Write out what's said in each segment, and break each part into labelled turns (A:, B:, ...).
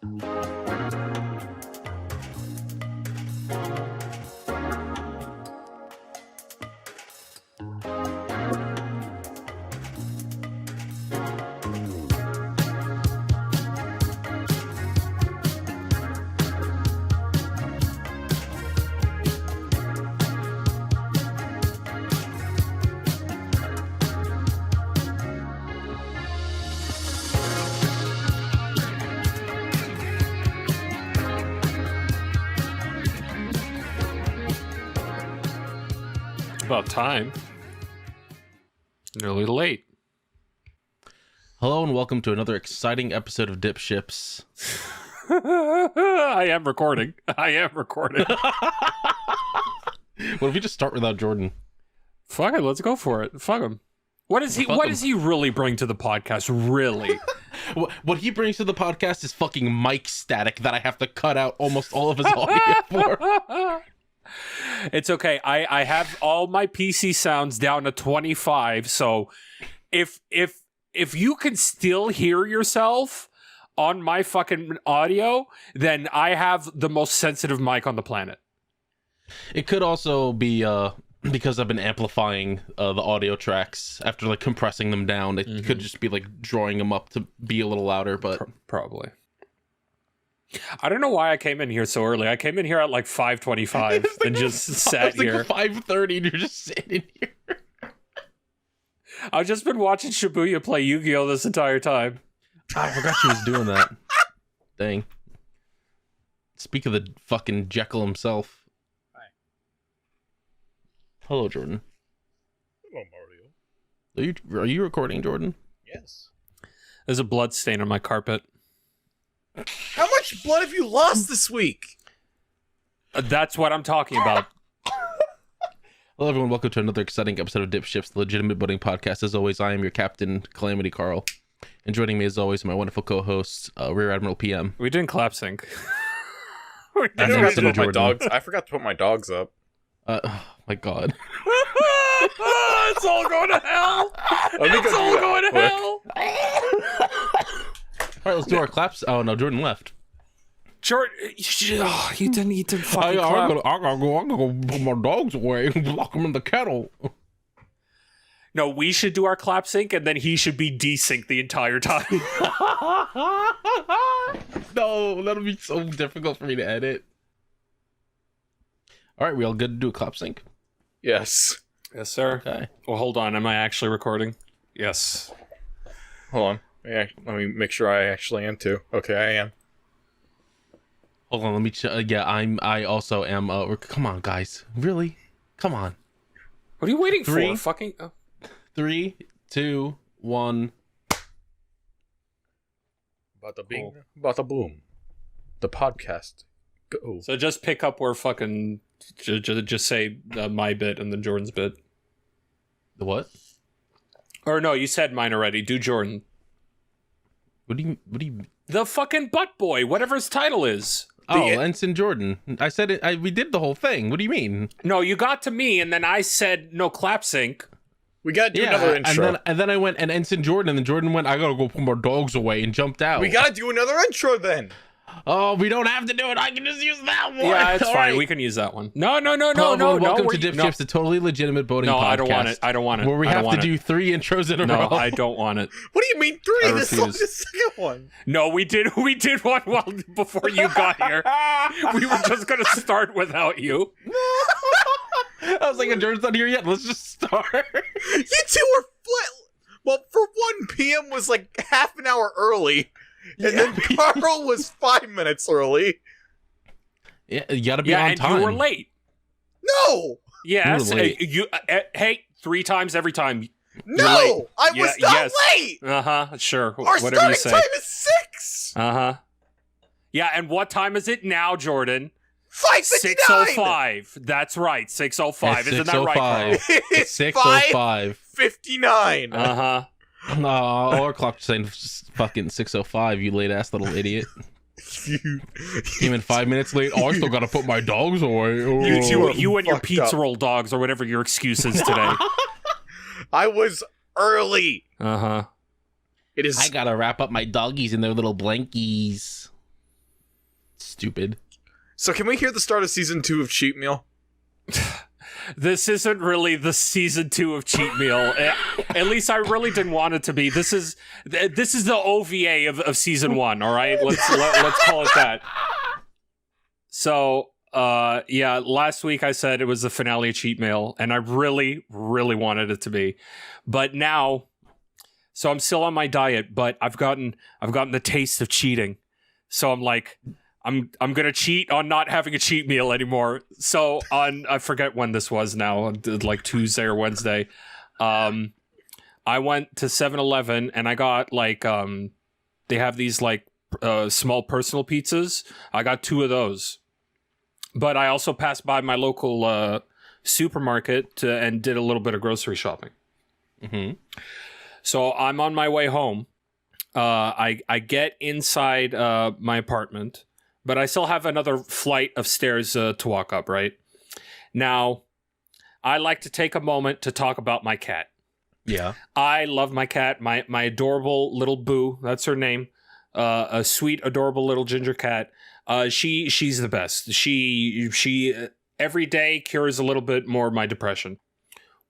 A: About time. Nearly late.
B: Hello and welcome to another exciting episode of DipShips.
A: I am recording.
B: What if we just start without Jordan?
A: Fuck it, let's go for it. Fuck him. What does he really bring to the podcast? Really?
B: What he brings to the podcast is fucking mic static that I have to cut out almost all of his audio for.
A: It's okay. I have all my PC sounds down to 25, so if you can still hear yourself on my fucking audio, then I have the most sensitive mic on the planet.
B: It could also be because I've been amplifying the audio tracks after like compressing them down. It could just be like drawing them up to be a little louder, but
A: probably. I don't know why I came in here so early. I came in here at like 5:25 and just sat here.
B: 5:30 and you're just sitting here.
A: I've just been watching Shibuya play Yu-Gi-Oh! This entire time.
B: I forgot she was doing that. Dang. Speak of the fucking Jekyll himself.
C: Hi.
B: Hello, Jordan.
C: Hello, Mario.
B: Are you recording, Jordan?
C: Yes.
A: There's a blood stain on my carpet.
C: How much blood have you lost this week?
A: That's what I'm talking about.
B: Hello, everyone. Welcome to another exciting episode of DipShips, the legitimate boating podcast. As always, I am your captain, Calamity Carl. And joining me, as always, my wonderful co-host, Rear Admiral PM.
A: We didn't clap sync.
C: I forgot to put my dogs. I forgot to put my dogs up.
B: Oh my god.
A: It's all going to hell. It's all going to hell.
B: All right, let's do our claps. Oh no, Jordan left.
A: Jordan, you didn't fucking clap.
B: I'm gonna go put my dogs away and lock them in the kettle.
A: No, we should do our clap sync, and then he should be desync the entire time.
B: No, that'll be so difficult for me to edit. All right, we all good to do a clap sync?
C: Yes.
A: Yes, sir.
B: Okay.
A: Well, hold on. Am I actually recording? Yes.
C: Hold on. Yeah, let me make sure I actually am too. Okay, I am.
B: Hold on, let me. I also am. Come on, guys. Really? Come on.
A: What are you waiting
B: Three.
A: for? Fucking.
B: 3, 2, 1.
C: Bada bing, bada boom. The podcast. Go.
A: So just pick up where fucking. Just say my bit and then Jordan's bit.
B: The what?
A: Or no, you said mine already. Do Jordan.
B: What do you?
A: The fucking butt boy, whatever his title is.
B: Oh, Ensign Jordan. I said it. We did the whole thing. What do you mean?
A: No, you got to me, and then I said no clap sync.
C: We gotta do another intro.
B: And then I went and Ensign Jordan, and then Jordan went, I gotta go put my dogs away, and jumped out.
C: We gotta do another intro then.
B: Oh, we don't have to do it. I can just use that one.
A: Yeah, it's
B: All
A: fine.
B: right.
A: We can use that one. No.
B: Welcome to DipShips, the totally legitimate boating podcast.
A: No, I don't want it. I don't want it.
B: Where we have to do 3 intros in a row.
A: No, I don't want it.
C: What do you mean 3?
A: I
C: This is
A: refuse.
C: the second one.
A: No, we did one well before you got here. We were just gonna start without you.
B: I was like, Jordan's not here yet. Let's just start.
C: You two are well, for 1 p.m. was like half an hour early. And then Carl was 5 minutes early.
B: Yeah, you gotta be on time.
A: And you were late.
C: No!
A: Yes.
B: You were late.
A: Hey, 3 times every time.
C: No! I was not late!
A: Uh-huh, sure.
C: Our
A: Whatever you
C: starting
A: say.
C: time is 6!
A: Uh-huh. Yeah, and what time is it now, Jordan?
C: 5:59!
A: 6:05. That's right, 6:05. Isn't that right, Carl?
C: It's
B: 6:05.
C: 5:59.
A: Uh-huh.
B: No, our clock's saying fucking 6:05. You late ass little idiot. Came in 5 minutes late. Oh, I still gotta put my dogs away. Oh.
A: You and your
C: fucked
A: pizza
C: up.
A: roll dogs or whatever your excuse is today.
C: I was early.
A: Uh-huh.
C: It is.
B: I gotta wrap up my doggies in their little blankies. Stupid.
C: So can we hear the start of season 2 of Cheat Meal?
A: This isn't really the season 2 of Cheat Meal. At least I really didn't want it to be. This is the OVA of season 1. All right, let's call it that. So last week I said it was the finale of Cheat Meal, and I really, really wanted it to be, but now, so I'm still on my diet, but I've gotten the taste of cheating, so I'm like, I'm gonna cheat on not having a cheat meal anymore. So I forget when this was now, like Tuesday or Wednesday, I went to 7-Eleven and I got like they have these like small personal pizzas. I got 2 of those, but I also passed by my local supermarket and did a little bit of grocery shopping.
B: Mm-hmm.
A: So I'm on my way home. I get inside my apartment, but I still have another flight of stairs to walk up, right? Now, I like to take a moment to talk about my cat.
C: Yeah.
A: I love my cat, my adorable little Boo. That's her name. A sweet, adorable little ginger cat. She's the best. She every day cures a little bit more of my depression.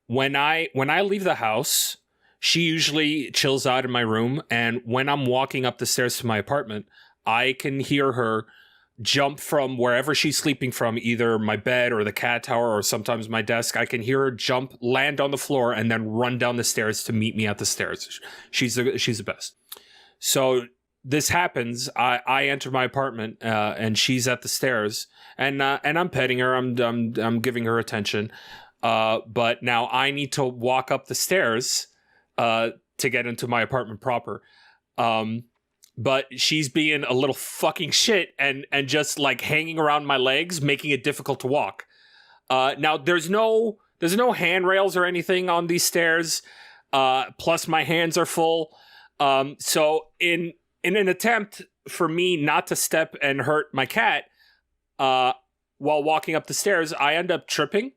A: When I leave the house, she usually chills out in my room, and when I'm walking up the stairs to my apartment, I can hear her jump from wherever she's sleeping from, either my bed or the cat tower or sometimes my desk. I can hear her jump, land on the floor, and then run down the stairs to meet me at the stairs. She's the best. So this happens. I enter my apartment and she's at the stairs, and I'm petting her. I'm giving her attention. But now I need to walk up the stairs to get into my apartment proper. But she's being a little fucking shit and just like hanging around my legs, making it difficult to walk. Now there's no handrails or anything on these stairs. Plus my hands are full. So in an attempt for me not to step and hurt my cat, while walking up the stairs, I end up tripping.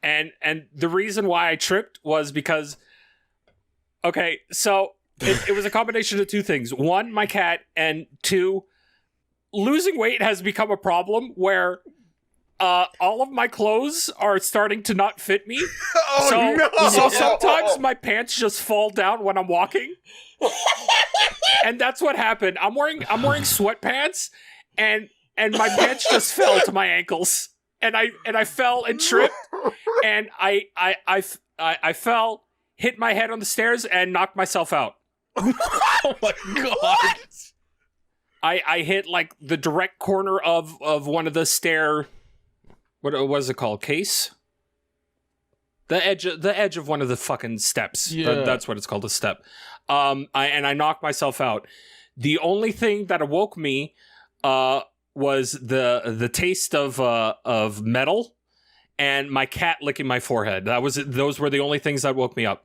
A: And the reason why I tripped was because, okay, so it was a combination of 2 things. 1, my cat, and 2, losing weight has become a problem where all of my clothes are starting to not fit me. So sometimes my pants just fall down when I'm walking. And that's what happened. I'm wearing sweatpants, and my pants just fell to my ankles. And I fell and tripped, and I fell, hit my head on the stairs, and knocked myself out.
B: Oh my god!
A: I hit like the direct corner of one of the stair. What was it called? Case. The edge of one of the fucking steps.
B: Yeah.
A: That's what it's called, a step. I knocked myself out. The only thing that awoke me was the taste of metal and my cat licking my forehead. Those were the only things that woke me up.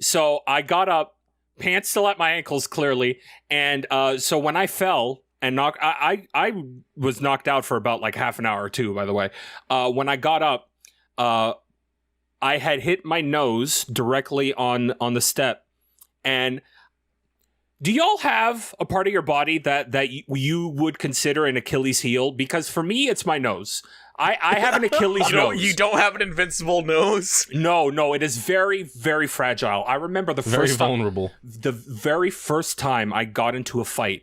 A: So I got up, pants still at my ankles clearly, and so when I fell and I was knocked out for about like half an hour or 2, by the way. When I got up, I had hit my nose directly on the step. And do y'all have a part of your body that you would consider an Achilles heel? Because for me, it's my nose. I have an Achilles nose.
C: You don't have an invincible nose?
A: No, it is very, very fragile. I remember the very first time I got into a fight.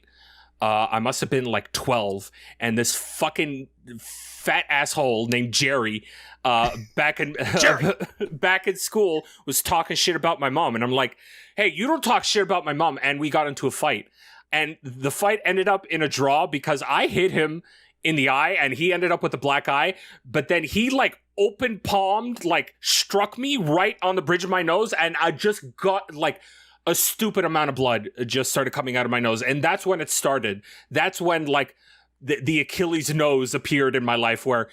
A: I must have been like 12, and this fucking fat asshole named Jerry, back in school, was talking shit about my mom, and I'm like, hey, you don't talk shit about my mom. And we got into a fight, and the fight ended up in a draw because I hit him in the eye and he ended up with a black eye, but then he like open palmed, like struck me right on the bridge of my nose, and I just got like a stupid amount of blood just started coming out of my nose. And that's when it started. That's when like the Achilles nose appeared in my life, where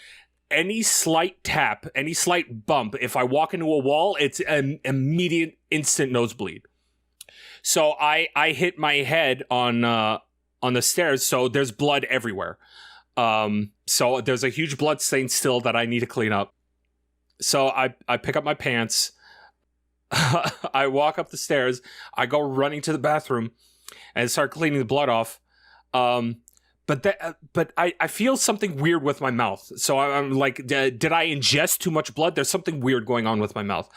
A: any slight tap, any slight bump, if I walk into a wall, it's an immediate instant nosebleed. So I hit my head on the stairs, so there's blood everywhere. So there's a huge blood stain still that I need to clean up. So I pick up my pants. I walk up the stairs. I go running to the bathroom and start cleaning the blood off. but I feel something weird with my mouth. So I'm like, did I ingest too much blood? There's something weird going on with my mouth.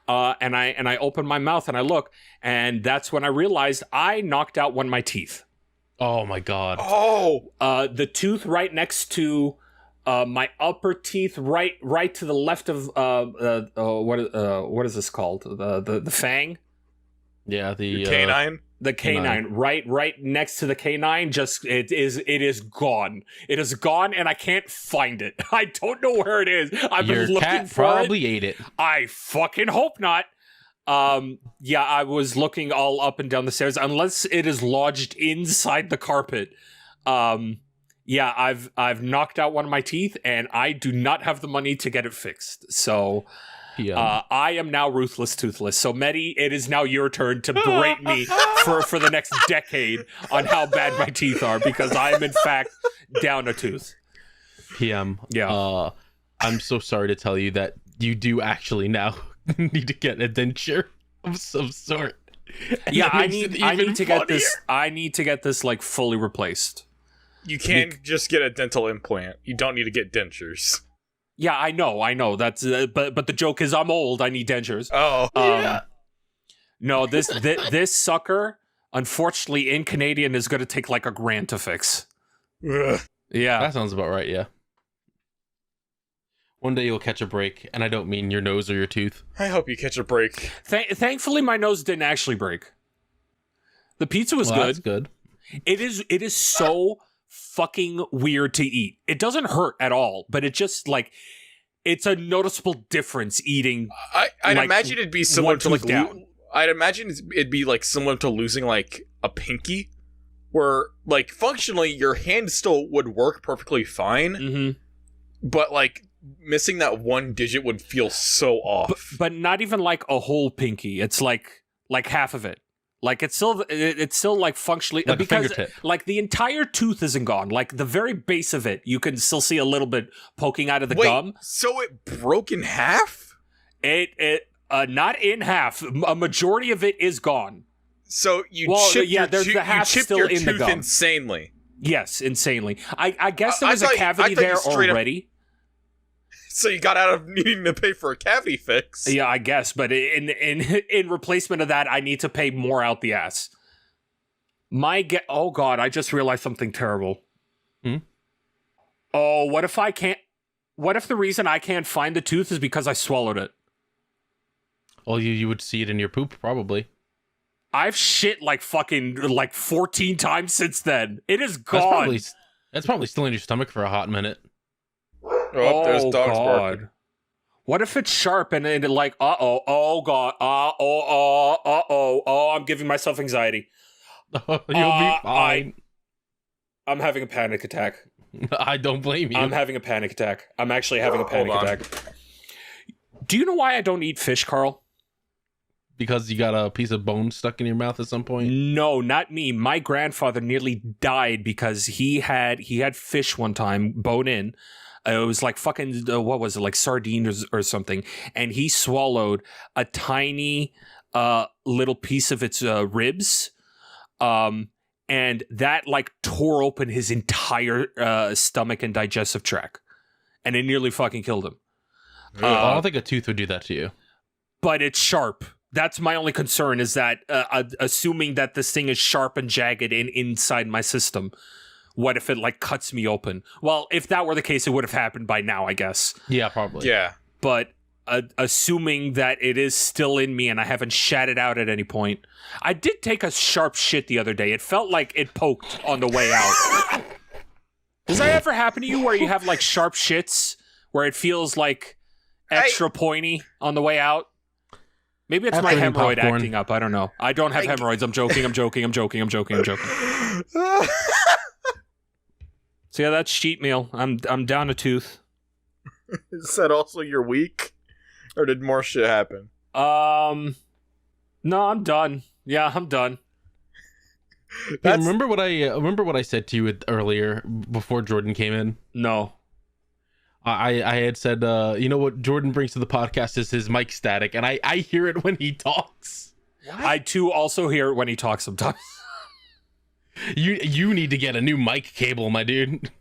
A: And I open my mouth and I look, and that's when I realized I knocked out one of my teeth.
B: Oh my god.
C: Oh.
A: The tooth right next to my upper teeth, right to the left of what is this called? The fang?
B: Yeah,
C: the canine.
A: The canine, right next to the canine. Just it is gone. It is gone, and I can't find it. I don't know where it is. I've been looking
B: cat
A: for
B: probably
A: it.
B: ate it.
A: I fucking hope not. Yeah, I was looking all up and down the stairs, unless it is lodged inside the carpet. Yeah, I've knocked out one of my teeth, and I do not have the money to get it fixed. So.
B: Yeah.
A: I am now ruthless toothless. So Medi, it is now your turn to berate me for the next decade on how bad my teeth are, because I am in fact down a tooth.
B: PM.
A: Yeah.
B: I'm so sorry to tell you that you do actually now need to get a denture of some sort.
A: Yeah, I need to get this. I need to get this like fully replaced.
C: You can't just get a dental implant. You don't need to get dentures.
A: Yeah, I know. That's but the joke is I'm old. I need dentures.
C: Oh,
A: yeah. No, this sucker, unfortunately, in Canadian, is going to take like $1,000 to fix.
C: Ugh.
A: Yeah,
B: that sounds about right. Yeah. One day you'll catch a break, and I don't mean your nose or your tooth.
C: I hope you catch a break.
A: Thankfully, my nose didn't actually break. The pizza was good.
B: That's good.
A: It is so fucking weird to eat. It doesn't hurt at all, but it just like it's a noticeable difference eating.
C: I'd
A: like,
C: imagine it'd be similar to like
A: down.
C: I'd imagine it'd be like similar to losing like a pinky, where like functionally your hand still would work perfectly fine, but like missing that one digit would feel so off.
A: But not even like a whole pinky. It's like half of it. Like it's still like functionally
B: like
A: because like the entire tooth isn't gone. Like the very base of it, you can still see a little bit poking out of the gum.
C: So it broke in half?
A: It not in half. A majority of it is gone.
C: So chipped your tooth
A: gum.
C: Insanely.
A: Yes, insanely. I guess there was a cavity there already.
C: So you got out of needing to pay for a cavity fix.
A: Yeah, I guess, but in replacement of that, I need to pay more out the ass. Oh god, I just realized something terrible. Oh, what if the reason I can't find the tooth is because I swallowed it?
B: Well, you would see it in your poop, probably.
A: I've shit like 14 times since then. It is gone.
B: That's probably still in your stomach for a hot minute.
C: Oh, there's dogs barking.
A: What if it's sharp and it like, oh god, I'm giving myself anxiety.
B: You'll be fine.
A: I'm having a panic attack.
B: I don't blame you.
A: I'm having a panic attack. I'm actually having a panic attack. Do you know why I don't eat fish, Carl?
B: Because you got a piece of bone stuck in your mouth at some point?
A: No, not me. My grandfather nearly died because he had fish one time, bone in. It was like fucking, what was it, like sardines or something. And he swallowed a tiny little piece of its ribs. And that like tore open his entire stomach and digestive tract. And it nearly fucking killed him.
B: I don't think a tooth would do that to you.
A: But it's sharp. That's my only concern, is that assuming that this thing is sharp and jagged inside my system, what if it like cuts me open? Well, if that were the case, it would have happened by now, I guess.
B: Yeah, probably.
C: Yeah.
A: But assuming that it is still in me and I haven't shat it out at any point. I did take a sharp shit the other day. It felt like it poked on the way out. Does that ever happen to you where you have like sharp shits where it feels like extra pointy on the way out? Maybe it's my hemorrhoid acting up. I don't know. I don't have hemorrhoids. I'm joking. So yeah, that's cheat meal. I'm down a tooth.
C: Is that also your week? Or did more shit happen?
A: No, I'm done. Yeah, I'm done.
B: Hey, remember what I said to you earlier before Jordan came in?
A: No.
B: I had said, you know what Jordan brings to the podcast is his mic static, and I hear it when he talks.
A: What? I too also hear it when he talks sometimes.
B: You need to get a new mic cable, my dude.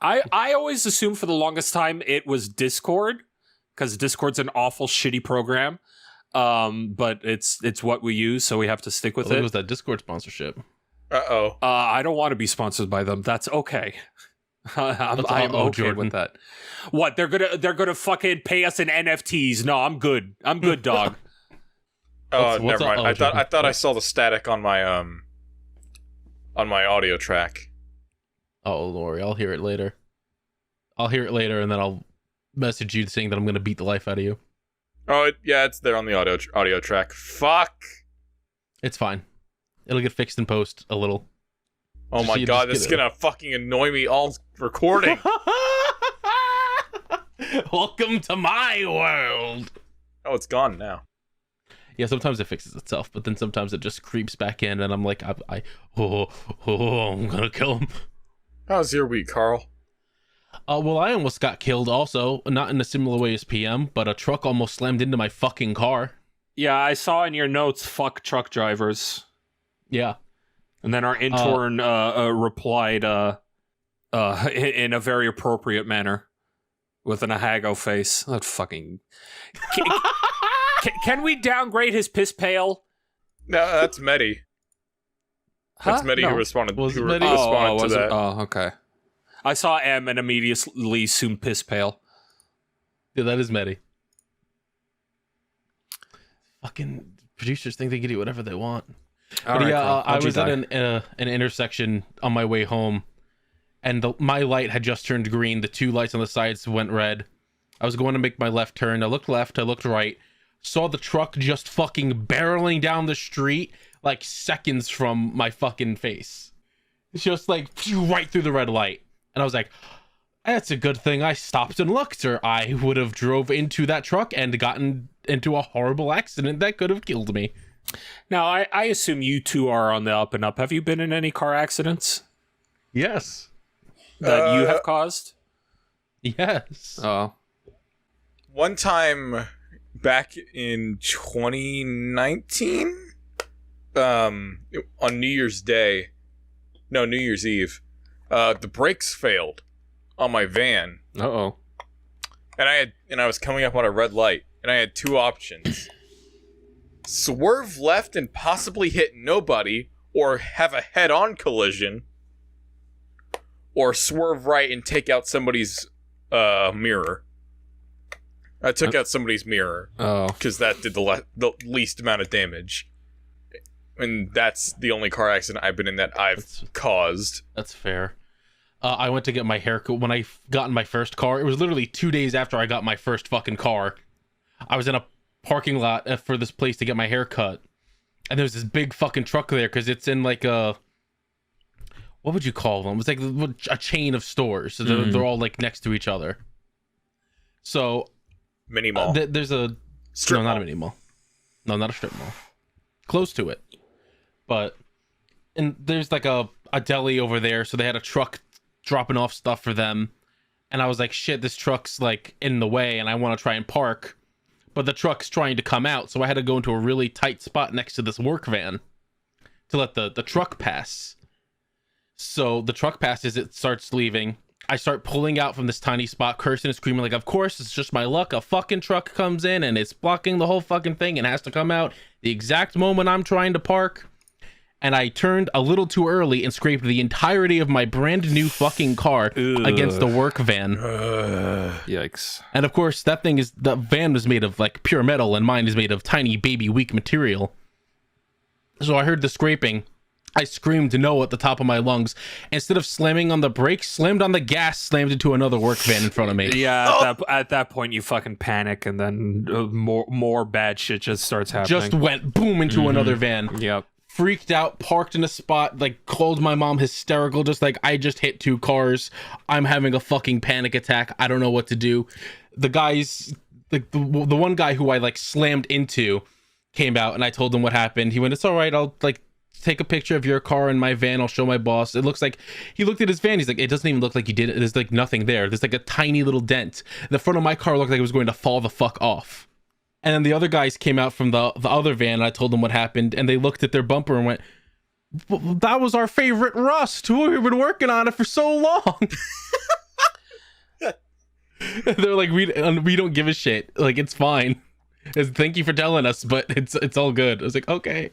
A: I always assumed for the longest time it was Discord, because Discord's an awful shitty program. But it's what we use, so we have to stick with it.
B: It was that Discord sponsorship.
A: I don't want to be sponsored by them. That's okay. I'm okay
B: Jordan.
A: with that. What, they're gonna fucking pay us in NFTs? No, I'm good. I'm good, dog.
C: Never mind. I thought
B: Jordan?
C: I saw the static on my audio track.
B: Oh, Lori, I'll hear it later. And then I'll message you saying that I'm gonna beat the life out of you.
C: Oh, yeah, it's there on the audio track. Fuck.
B: It's fine. It'll get fixed in post a little.
C: Oh my god, this is gonna fucking annoy me all recording.
B: Welcome to my world.
C: Oh, it's gone now.
B: Yeah, sometimes it fixes itself, but then sometimes it just creeps back in, and I'm like, I'm gonna kill him.
C: How's your week, Carl?
B: Well, I almost got killed also, not in a similar way as PM, but a truck almost slammed into my fucking car.
A: Yeah, I saw in your notes, fuck truck drivers.
B: Yeah.
A: And then our intern replied in a very appropriate manner with an Ahago face. That fucking... Can we downgrade his piss pail?
C: No, that's Medi. That's Medi who responded,
B: Was it
C: responded
B: Medi?
C: to that.
A: Oh, okay. I saw M and immediately assumed piss pail.
B: Yeah, that is Medi. Fucking producers think they can do whatever they want. But yeah, I was at an intersection on my way home, and my light had just turned green. The two lights on the sides went red. I was going to make my left turn. I looked left, I looked right, saw the truck just fucking barreling down the street like seconds from my fucking face. It's just like right through the red light. And I was like, that's a good thing I stopped and looked, or I would have drove into that truck and gotten into a horrible accident that could have killed me.
A: Now, I assume you two are on the up and up. Have you been in any car accidents
B: Yes.
A: that you have caused?
B: Yes.
A: Oh.
C: One time back in 2019, on New Year's Eve, the brakes failed on my van.
A: Uh-oh.
C: And I was coming up on a red light, and I had two options. Swerve left and possibly hit nobody, or have a head-on collision, or swerve right and take out somebody's mirror. I took out somebody's mirror.
A: Oh.
C: Because that did the least amount of damage. And that's the only car accident I've been in that I've caused.
B: That's fair. I went to get my haircut when I got in my first car. It was literally 2 days after I got my first fucking car. I was in a parking lot for this place to get my hair cut, and there's this big fucking truck there because it's in like a, what would you call them? It's like a chain of stores, so they're all like next to each other. So
C: Mini mall.
B: There's a
C: Strip
B: no,
C: mall.
B: not a mini mall. No, not a strip mall. Close to it, but and there's like a deli over there, so they had a truck dropping off stuff for them, and I was like, shit, this truck's like in the way, and I want to try and park. But the truck's trying to come out, so I had to go into a really tight spot next to this work van to let the truck pass. So the truck passes, it starts leaving. I start pulling out from this tiny spot, cursing and screaming like, of course, it's just my luck. A fucking truck comes in and it's blocking the whole fucking thing and has to come out the exact moment I'm trying to park. And I turned a little too early and scraped the entirety of my brand new fucking car against the work van.
A: Yikes.
B: And of course, the van was made of like pure metal, and mine is made of tiny baby weak material. So I heard the scraping. I screamed no at the top of my lungs. Instead of slamming on the brakes, slammed on the gas, slammed into another work van in front of me.
A: Yeah, at that point you fucking panic, and then more bad shit just starts happening.
B: Just went boom into another van.
A: Yep.
B: Freaked out, parked in a spot, like called my mom hysterical, just like, I just hit two cars. I'm having a fucking panic attack. I don't know what to do. The guys, like the one guy who I like slammed into came out, and I told him what happened. He went, it's all right. I'll like take a picture of your car and my van. I'll show my boss. It looks like, he looked at his van. He's like, it doesn't even look like you did it. There's like nothing there. There's like a tiny little dent. The front of my car looked like it was going to fall the fuck off. And then the other guys came out from the other van, and I told them what happened, and they looked at their bumper and went, That was our favorite rust. We've been working on it for so long. They're like, we don't give a shit. Like, it's fine. Thank you for telling us, but it's all good. I was like, okay.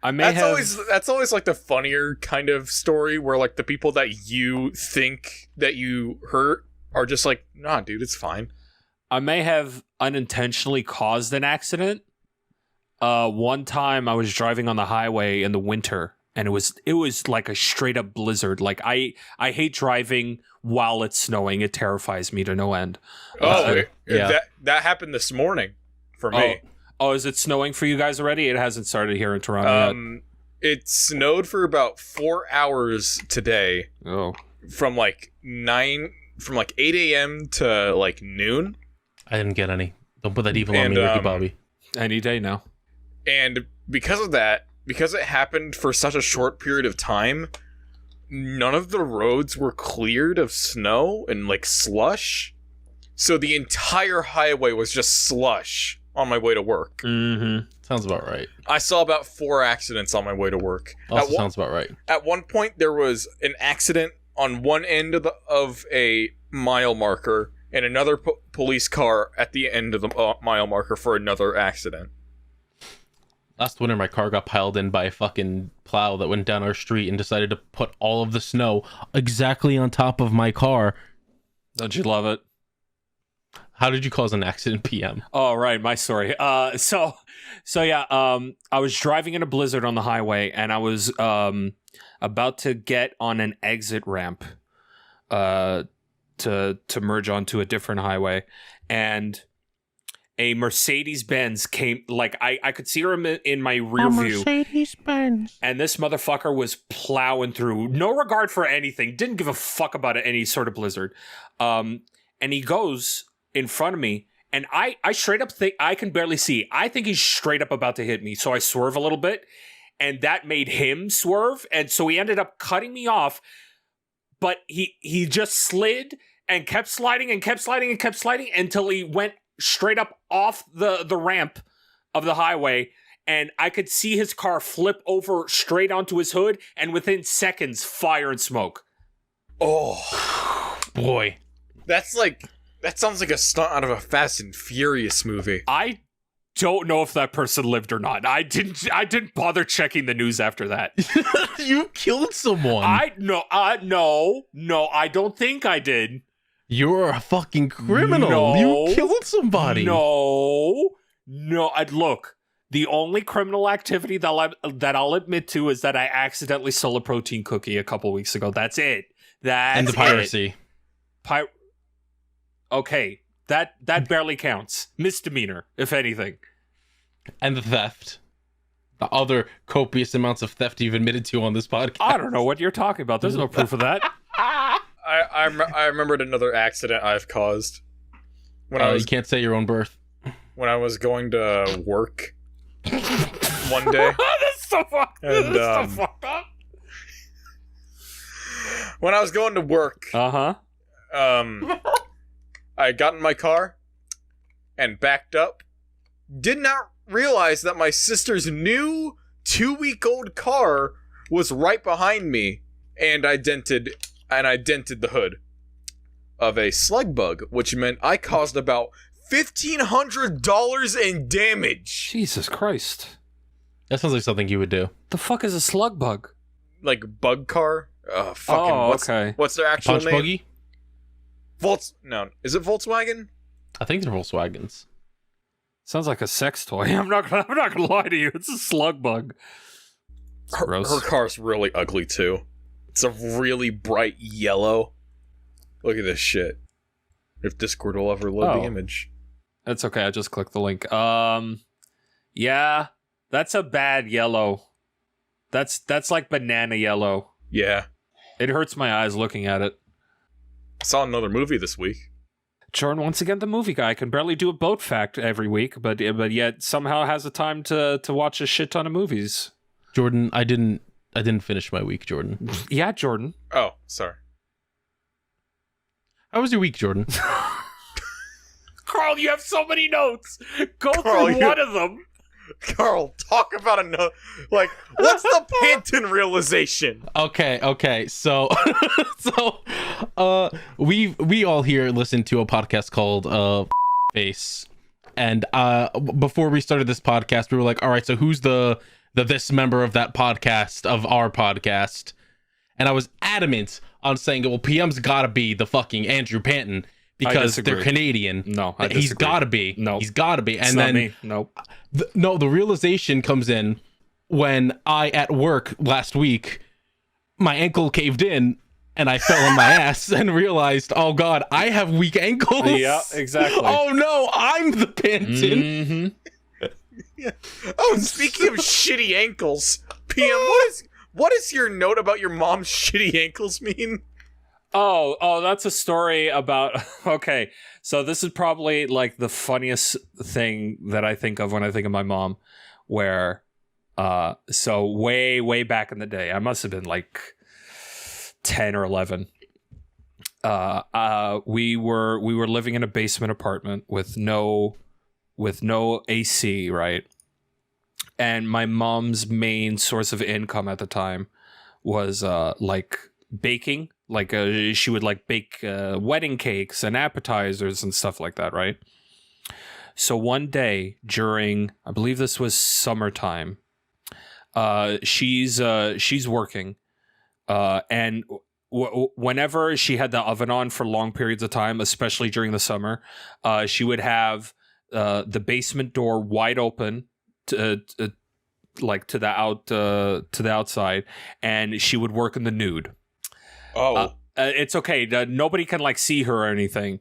C: That's always like the funnier kind of story where like the people that you think that you hurt are just like, nah, dude, it's fine.
A: I may have unintentionally caused an accident. One time I was driving on the highway in the winter, and it was like a straight up blizzard. Like I hate driving while it's snowing. It terrifies me to no end.
B: Yeah.
C: That happened this morning for me.
A: Oh, is it snowing for you guys already? It hasn't started here in Toronto yet.
C: It snowed for about 4 hours today.
A: Oh.
C: From like 8 a.m. to like noon.
B: I didn't get any. Don't put that evil on me, Ricky Bobby.
A: Any day now.
C: And because of that, because it happened for such a short period of time, none of the roads were cleared of snow and like slush. So the entire highway was just slush on my way to work.
A: Mm-hmm.
B: Sounds about right.
C: I saw about 4 accidents on my way to work.
B: Also sounds about right.
C: At one point, there was an accident on one end of a mile marker and another police car at the end of the mile marker for another accident.
B: Last winter, my car got piled in by a fucking plow that went down our street and decided to put all of the snow exactly on top of my car.
A: Don't you love it?
B: How did you cause an accident, PM?
A: Oh, right, my story. So yeah, I was driving in a blizzard on the highway, and I was about to get on an exit ramp to merge onto a different highway, and a Mercedes-Benz came, like, I could see her in my rear view.
B: Mercedes-Benz.
A: And this motherfucker was plowing through, no regard for anything, didn't give a fuck about any sort of blizzard. And he goes in front of me, and I straight up think, I can barely see. I think he's straight up about to hit me, so I swerve a little bit, and that made him swerve, and so he ended up cutting me off, but he just slid and kept sliding and kept sliding and kept sliding until he went straight up off the ramp of the highway, and I could see his car flip over straight onto his hood, and within seconds, fire and smoke.
C: Oh,
B: boy.
C: That sounds like a stunt out of a Fast and Furious movie.
A: I don't know if that person lived or not. I didn't bother checking the news after that.
B: You killed someone.
A: No, I don't think I did.
B: You're a fucking criminal.
A: No,
B: you killed somebody.
A: No. Look, the only criminal activity that I'll admit to is that I accidentally stole a protein cookie a couple weeks ago. That's it.
B: And the piracy.
A: Okay, that barely counts. Misdemeanor, if anything.
B: And the theft. The other copious amounts of theft you've admitted to on this podcast.
A: I don't know what you're talking about. There's no proof of that.
C: I remembered another accident I've caused.
B: You can't say your own birth. When
C: I was going to work one day.
A: That's so fucked.
C: And,
A: That's so fucked up.
C: When I was going to work. I got in my car and backed up. Did not realize that my sister's new 2-week-old car was right behind me, and I dented the hood of a slug bug, which meant I caused about $1,500 in damage.
A: Jesus Christ.
B: That sounds like something you would do.
A: The fuck is a slug bug?
C: Like bug car?
A: Okay.
C: What's their actual
B: Punch
C: name?
B: buggy?
C: No, is it Volkswagen?
B: I think they're Volkswagens.
A: Sounds like a sex toy. I'm not gonna lie to you. It's a slug bug.
C: Her car's really ugly too. It's a really bright yellow. Look at this shit. If Discord will ever load the image.
A: That's okay. I just clicked the link. Yeah, that's a bad yellow. That's like banana yellow.
C: Yeah.
A: It hurts my eyes looking at it.
C: I saw another movie this week.
A: Jordan, once again, the movie guy, can barely do a boat fact every week, but yet somehow has the time to watch a shit ton of movies.
B: Jordan, I didn't finish my week, Jordan.
A: Yeah, Jordan.
C: Oh, sorry.
B: How was your week, Jordan?
A: Carl, you have so many notes. Go through one of them.
C: Carl, talk about like, what's the Panton realization?
B: Okay. So, we all here listen to a podcast called Face, and before we started this podcast, we were like, all right, so who's the this member of that podcast, of our podcast? And I was adamant on saying, well, PM's gotta be the fucking Andrew Panton because they're Canadian.
A: No, I disagree.
B: He's gotta be.
A: No,
B: he's gotta be. And
A: it's
B: then
A: not me. Nope.
B: The realization comes in when I, at work last week, my ankle caved in and I fell on my ass and realized, oh God, I have weak ankles.
A: Yeah, exactly.
B: Oh no, I'm the Panton.
A: Mm-hmm.
C: Yeah. Oh, speaking of shitty ankles, PM, what is your note about your mom's shitty ankles mean?
A: Oh, that's a story about. Okay, so this is probably like the funniest thing that I think of when I think of my mom. Where, so way back in the day, I must have been like 10 or 11. We were living in a basement apartment with no AC, right? And my mom's main source of income at the time was like baking. Like she would like bake wedding cakes and appetizers and stuff like that, right? So one day during, I believe this was summertime, she's working, and whenever she had the oven on for long periods of time, especially during the summer, she would have the basement door wide open to the outside, and she would work in the nude.
C: Oh,
A: it's okay. Nobody can like see her or anything,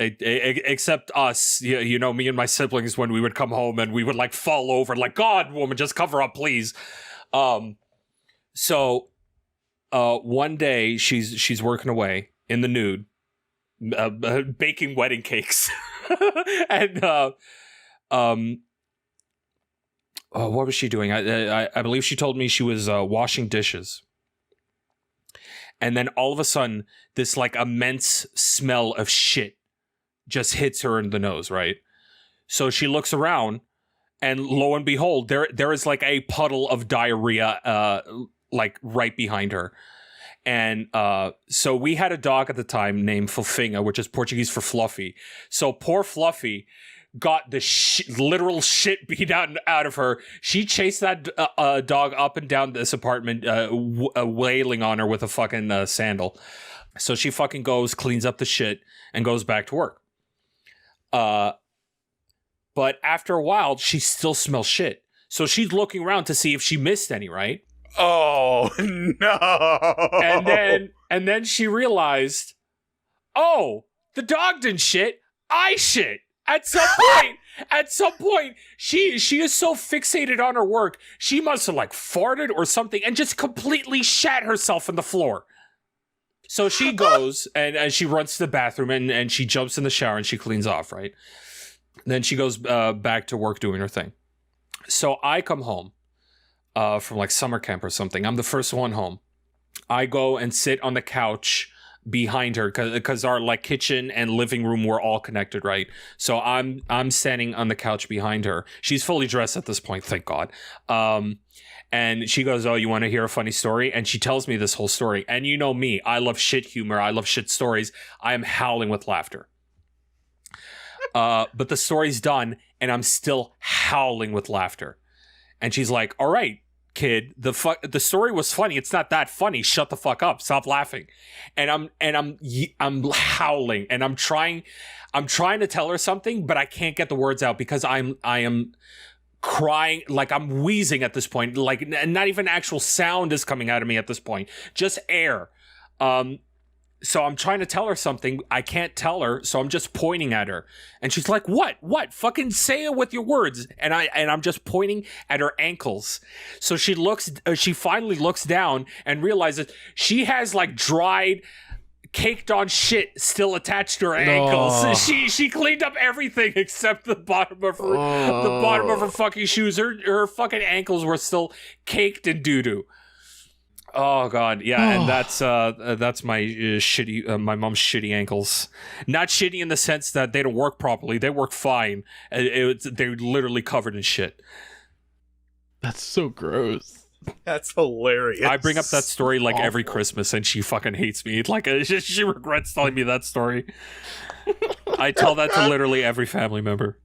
A: except us. You know, me and my siblings when we would come home and we would like fall over, like, God, woman, just cover up, please. So one day she's working away in the nude, baking wedding cakes, and what was she doing? I believe she told me she was washing dishes. And then all of a sudden, this like immense smell of shit just hits her in the nose, right? So she looks around, and lo and behold, there is like a puddle of diarrhea, like right behind her. And so we had a dog at the time named Fofinha, which is Portuguese for Fluffy. So poor Fluffy got the literal shit beat out of her. She chased that dog up and down this apartment, wailing on her with a fucking sandal. So she fucking goes, cleans up the shit, and goes back to work. But after a while, she still smells shit. So she's looking around to see if she missed any, right?
C: Oh no!
A: And then she realized, oh, the dog didn't shit. I shit. At some point, she is so fixated on her work, she must have like farted or something and just completely shat herself on the floor. So she goes and she runs to the bathroom and she jumps in the shower and she cleans off, right? Then she goes back to work doing her thing. So I come home from like summer camp or something. I'm the first one home. I go and sit on the couch behind her because our like kitchen and living room were all connected, right? So I'm standing on the couch behind her. She's fully dressed at this point, thank God. And she goes, oh, you want to hear a funny story? And she tells me this whole story. And you know me, I love shit humor. I love shit stories. I am howling with laughter. But the story's done and I'm still howling with laughter. And she's like, all right, kid, the story was funny. It's not that funny. Shut the fuck up. Stop laughing. And I'm howling and I'm trying to tell her something, but I can't get the words out because I am crying, like I'm wheezing at this point, like not even actual sound is coming out of me at this point, just air. So I'm trying to tell her something. I can't tell her, so I'm just pointing at her. And she's like, what? Fucking say it with your words. And I'm just pointing at her ankles. So she finally looks down and realizes she has like dried, caked on shit still attached to her ankles. She cleaned up everything except the bottom of her fucking shoes. Her fucking ankles were still caked in doo-doo. Oh god, yeah, and that's my shitty, my mom's shitty ankles. Not shitty in the sense that they don't work properly; they work fine. They're literally covered in shit.
B: That's so gross.
C: That's hilarious.
A: I bring up that story like every Christmas, and she fucking hates me. Like she regrets telling me that story. I tell that to literally every family member.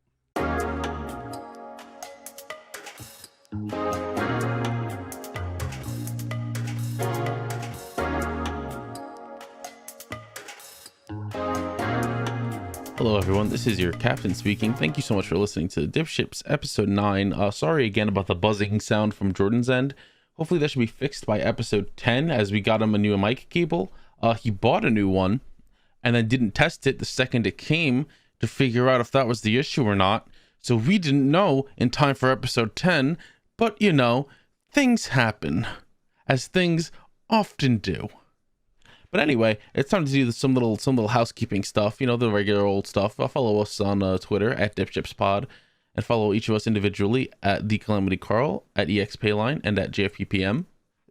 B: Hello everyone, this is your captain speaking. Thank you so much for listening to DipShips episode 9. Sorry again about the buzzing sound from Jordan's end. Hopefully that should be fixed by episode 10 as we got him a new mic cable. He bought a new one and then didn't test it the second it came to figure out if that was the issue or not. So we didn't know in time for episode 10, but you know, things happen, as things often do. But anyway, it's time to do some little housekeeping stuff, you know, the regular old stuff. Follow us on Twitter at DipShipsPod, and follow each of us individually at The Calamity Carl, at EXPayline, and at JFPPM.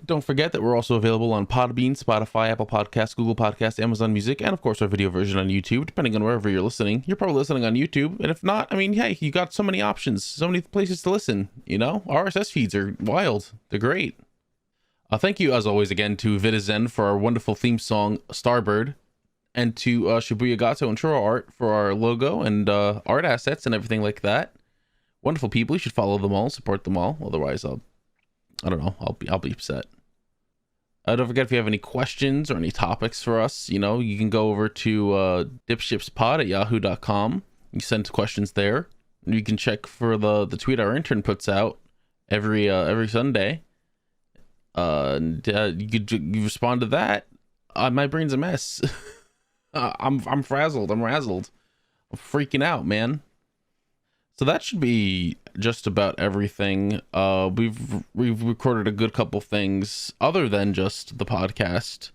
B: Don't forget that we're also available on Podbean, Spotify, Apple Podcasts, Google Podcasts, Amazon Music, and of course our video version on YouTube, depending on wherever you're listening. You're probably listening on YouTube, and if not, I mean, hey, you got so many options, so many places to listen, you know? RSS feeds are wild. They're great. Thank you, as always, again, to Vitizen for our wonderful theme song, Starbird, and to Shibuya Gato and Churro Art for our logo and art assets and everything like that. Wonderful people. You should follow them all, support them all. Otherwise, I don't know, I'll be upset. Don't forget, if you have any questions or any topics for us, you know, you can go over to DipShipsPod at yahoo.com. You send questions there. You can check for the tweet our intern puts out every Sunday. You respond to that. My brain's a mess. I'm frazzled. I'm razzled. I'm freaking out, man. So that should be just about everything. We've recorded a good couple things other than just the podcast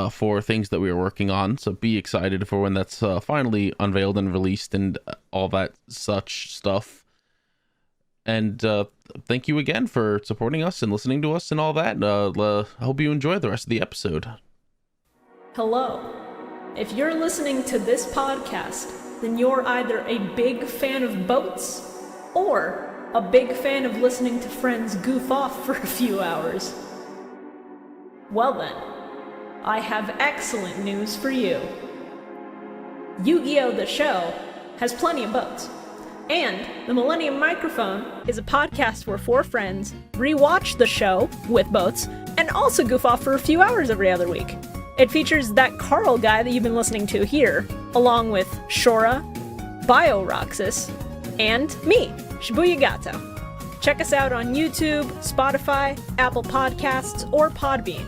B: for things that we are working on. So be excited for when that's finally unveiled and released and all that such stuff. And thank you again for supporting us and listening to us and all that. I hope you enjoy the rest of the episode.
D: Hello. If you're listening to this podcast, then you're either a big fan of boats or a big fan of listening to friends goof off for a few hours. Well then, I have excellent news for you. Yu-Gi-Oh! The show has plenty of boats. And The Millennium Microphone is a podcast where four friends rewatch the show with boats and also goof off for a few hours every other week. It features that Carl guy that you've been listening to here, along with Shora, BioRoxas, and me, Shibuya Gato. Check us out on YouTube, Spotify, Apple Podcasts, or Podbean.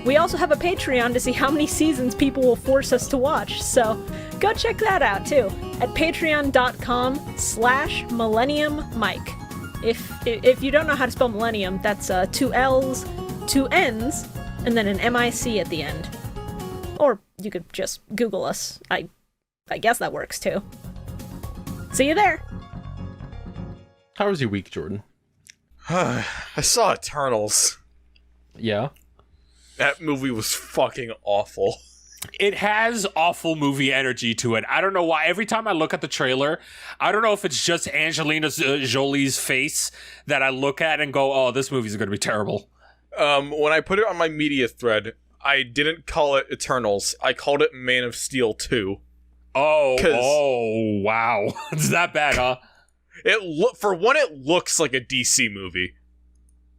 D: We also have a Patreon to see how many seasons people will force us to watch, so go check that out too at patreon.com/millenniummike. If you don't know how to spell millennium, that's 2 L's, 2 N's, and then an MIC at the end. Or you could just Google us. I guess that works too. See you there.
B: How was your week, Jordan?
C: I saw Eternals.
B: Yeah?
C: That movie was fucking awful.
A: It has awful movie energy to it. I don't know why. Every time I look at the trailer, I don't know if it's just Angelina Jolie's face that I look at and go, oh, this movie's going to be terrible.
C: When I put it on my media thread, I didn't call it Eternals. I called it Man of Steel 2.
A: Oh, wow. It's that bad, huh?
C: It looks like a DC movie.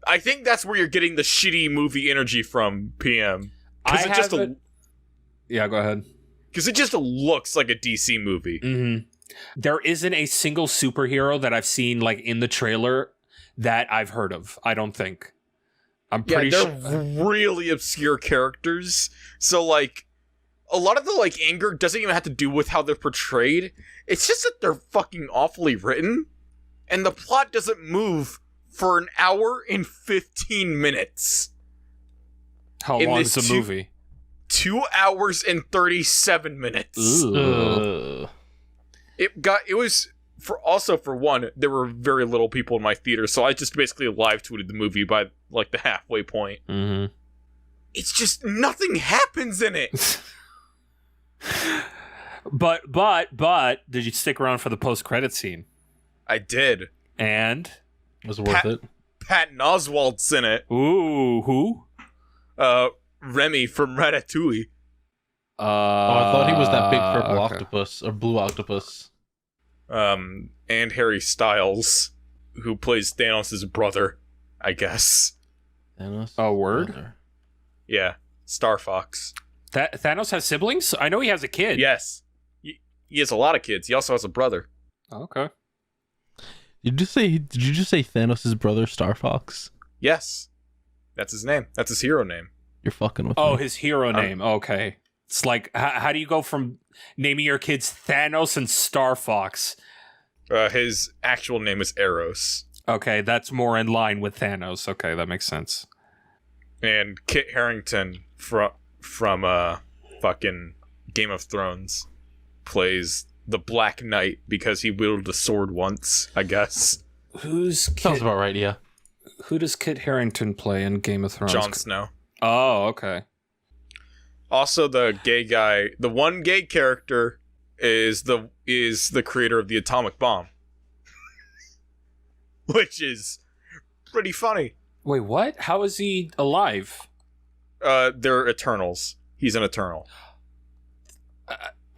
C: I think that's where you're getting the shitty movie energy from, PM.
A: Yeah, go ahead.
C: Because it just looks like a DC movie.
A: Mm-hmm. There isn't a single superhero that I've seen like in the trailer that I've heard of. I don't think. I'm pretty sure
C: they're really obscure characters. So like, a lot of the like anger doesn't even have to do with how they're portrayed. It's just that they're fucking awfully written, and the plot doesn't move for an hour and 15 minutes.
A: How long is the movie?
C: 2 hours and 37 minutes.
B: Ugh.
C: It was for one, there were very little people in my theater, so I just basically live tweeted the movie by like the halfway point.
A: Mm-hmm.
C: it's just nothing happens in it.
A: But did you stick around for the post-credit scene?
C: I did.
A: And
B: Was it worth it?
C: Patton Oswalt's in it.
A: ooh, who?
C: Remy from Ratatouille.
B: Oh, I thought he was that big purple
A: okay.
B: octopus or blue octopus.
C: And Harry Styles, who plays Thanos' brother, I guess.
B: Thanos.
A: Oh, word?
B: Brother.
C: Yeah, Star Fox.
A: Thanos has siblings? I know he has a kid.
C: Yes. He has a lot of kids. He also has a brother.
A: Okay.
B: Did you just say Thanos' brother, Star Fox?
C: Yes. That's his name. That's his hero name.
B: You're fucking with
A: Oh,
B: me.
A: his hero name. Okay. It's like, how do you go from naming your kids Thanos and Star Fox?
C: His actual name is Eros.
A: Okay, that's more in line with Thanos. Okay, that makes sense.
C: And Kit Harington from fucking Game of Thrones plays the Black Knight because he wielded a sword once, I guess.
A: Who's
B: Sounds about right, yeah.
A: Who does Kit Harington play in Game of Thrones?
C: Jon Snow.
A: Oh, okay.
C: Also, the gay guy, the one gay character is the creator of the atomic bomb, which is pretty funny.
A: Wait, what? How is he alive?
C: They're Eternals. He's an Eternal.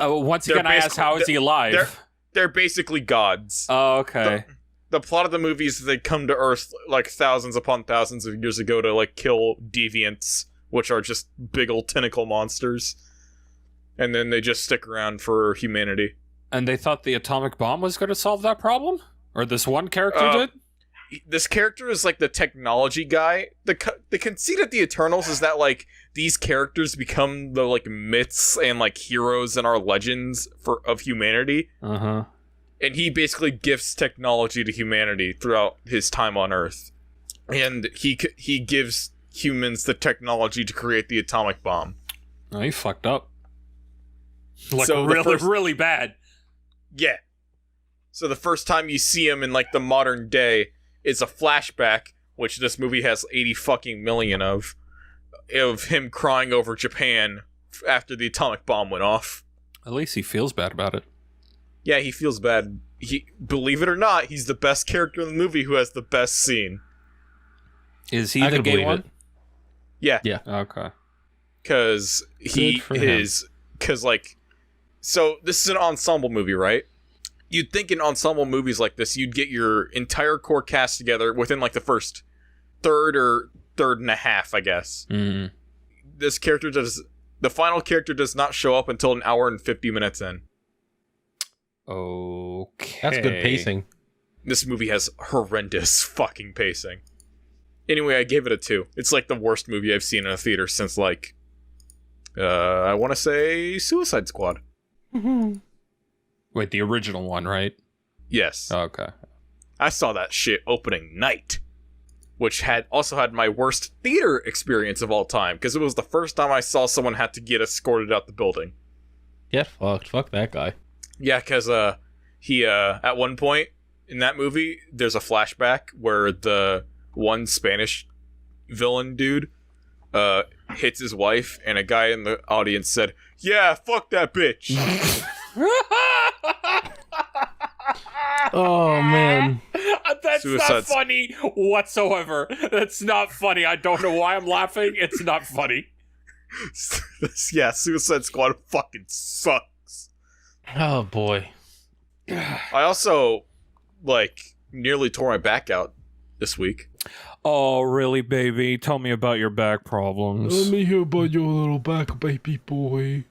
A: Once
C: They're
A: again, I asked,
C: basically-
A: how is he alive?
C: They're basically gods.
A: Oh, okay.
C: The plot of the movie is they come to Earth like thousands upon thousands of years ago to like kill deviants, which are just big old tentacle monsters. And then they just stick around for humanity.
A: And they thought the atomic bomb was going to solve that problem? Or this one character did?
C: This character is like the technology guy. The conceit of the Eternals is that like these characters become the like myths and like heroes in our legends of humanity.
A: Uh-huh.
C: And he basically gifts technology to humanity throughout his time on Earth. And he gives humans the technology to create the atomic bomb.
A: Oh, he fucked up. Like,
C: So
A: really bad.
C: Yeah. So the first time you see him in like the modern day is a flashback, which this movie has 80 fucking million of him crying over Japan after the atomic bomb went off.
A: At least he feels bad about it.
C: Yeah, he feels bad. Believe it or not, he's the best character in the movie who has the best scene.
A: Is he
B: I
A: the
B: could
A: gay
B: believe
A: one?
B: it.
C: Yeah.
B: Yeah.
A: Okay.
C: Because
A: Good for him.
C: so this is an ensemble movie, right? You'd think in ensemble movies like this, you'd get your entire core cast together within like the first third or third and a half, I guess.
A: Mm.
C: The final character does not show up until an hour and 50 minutes in.
A: Okay.
B: That's good pacing.
C: This movie has horrendous fucking pacing. Anyway, I gave it a 2. It's like the worst movie I've seen in a theater since like, I want to say Suicide Squad.
A: Wait, the original one, right?
C: Yes.
A: Okay.
C: I saw that shit opening night, which also had my worst theater experience of all time, because it was the first time I saw someone had to get escorted out the building.
B: Get fucked. Fuck that guy.
C: Yeah, because he at one point in that movie, there's a flashback where the one Spanish villain dude hits his wife, and a guy in the audience said, "Yeah, fuck that bitch."
B: Oh, man.
A: That's
C: Suicide
A: not funny whatsoever. That's not funny. I don't know why I'm laughing. It's not funny.
C: Yeah, Suicide Squad fucking sucks.
B: Oh, boy.
C: I also, nearly tore my back out this week.
A: Oh, really, baby? Tell me about your back problems.
B: me hear about your little back, baby boy.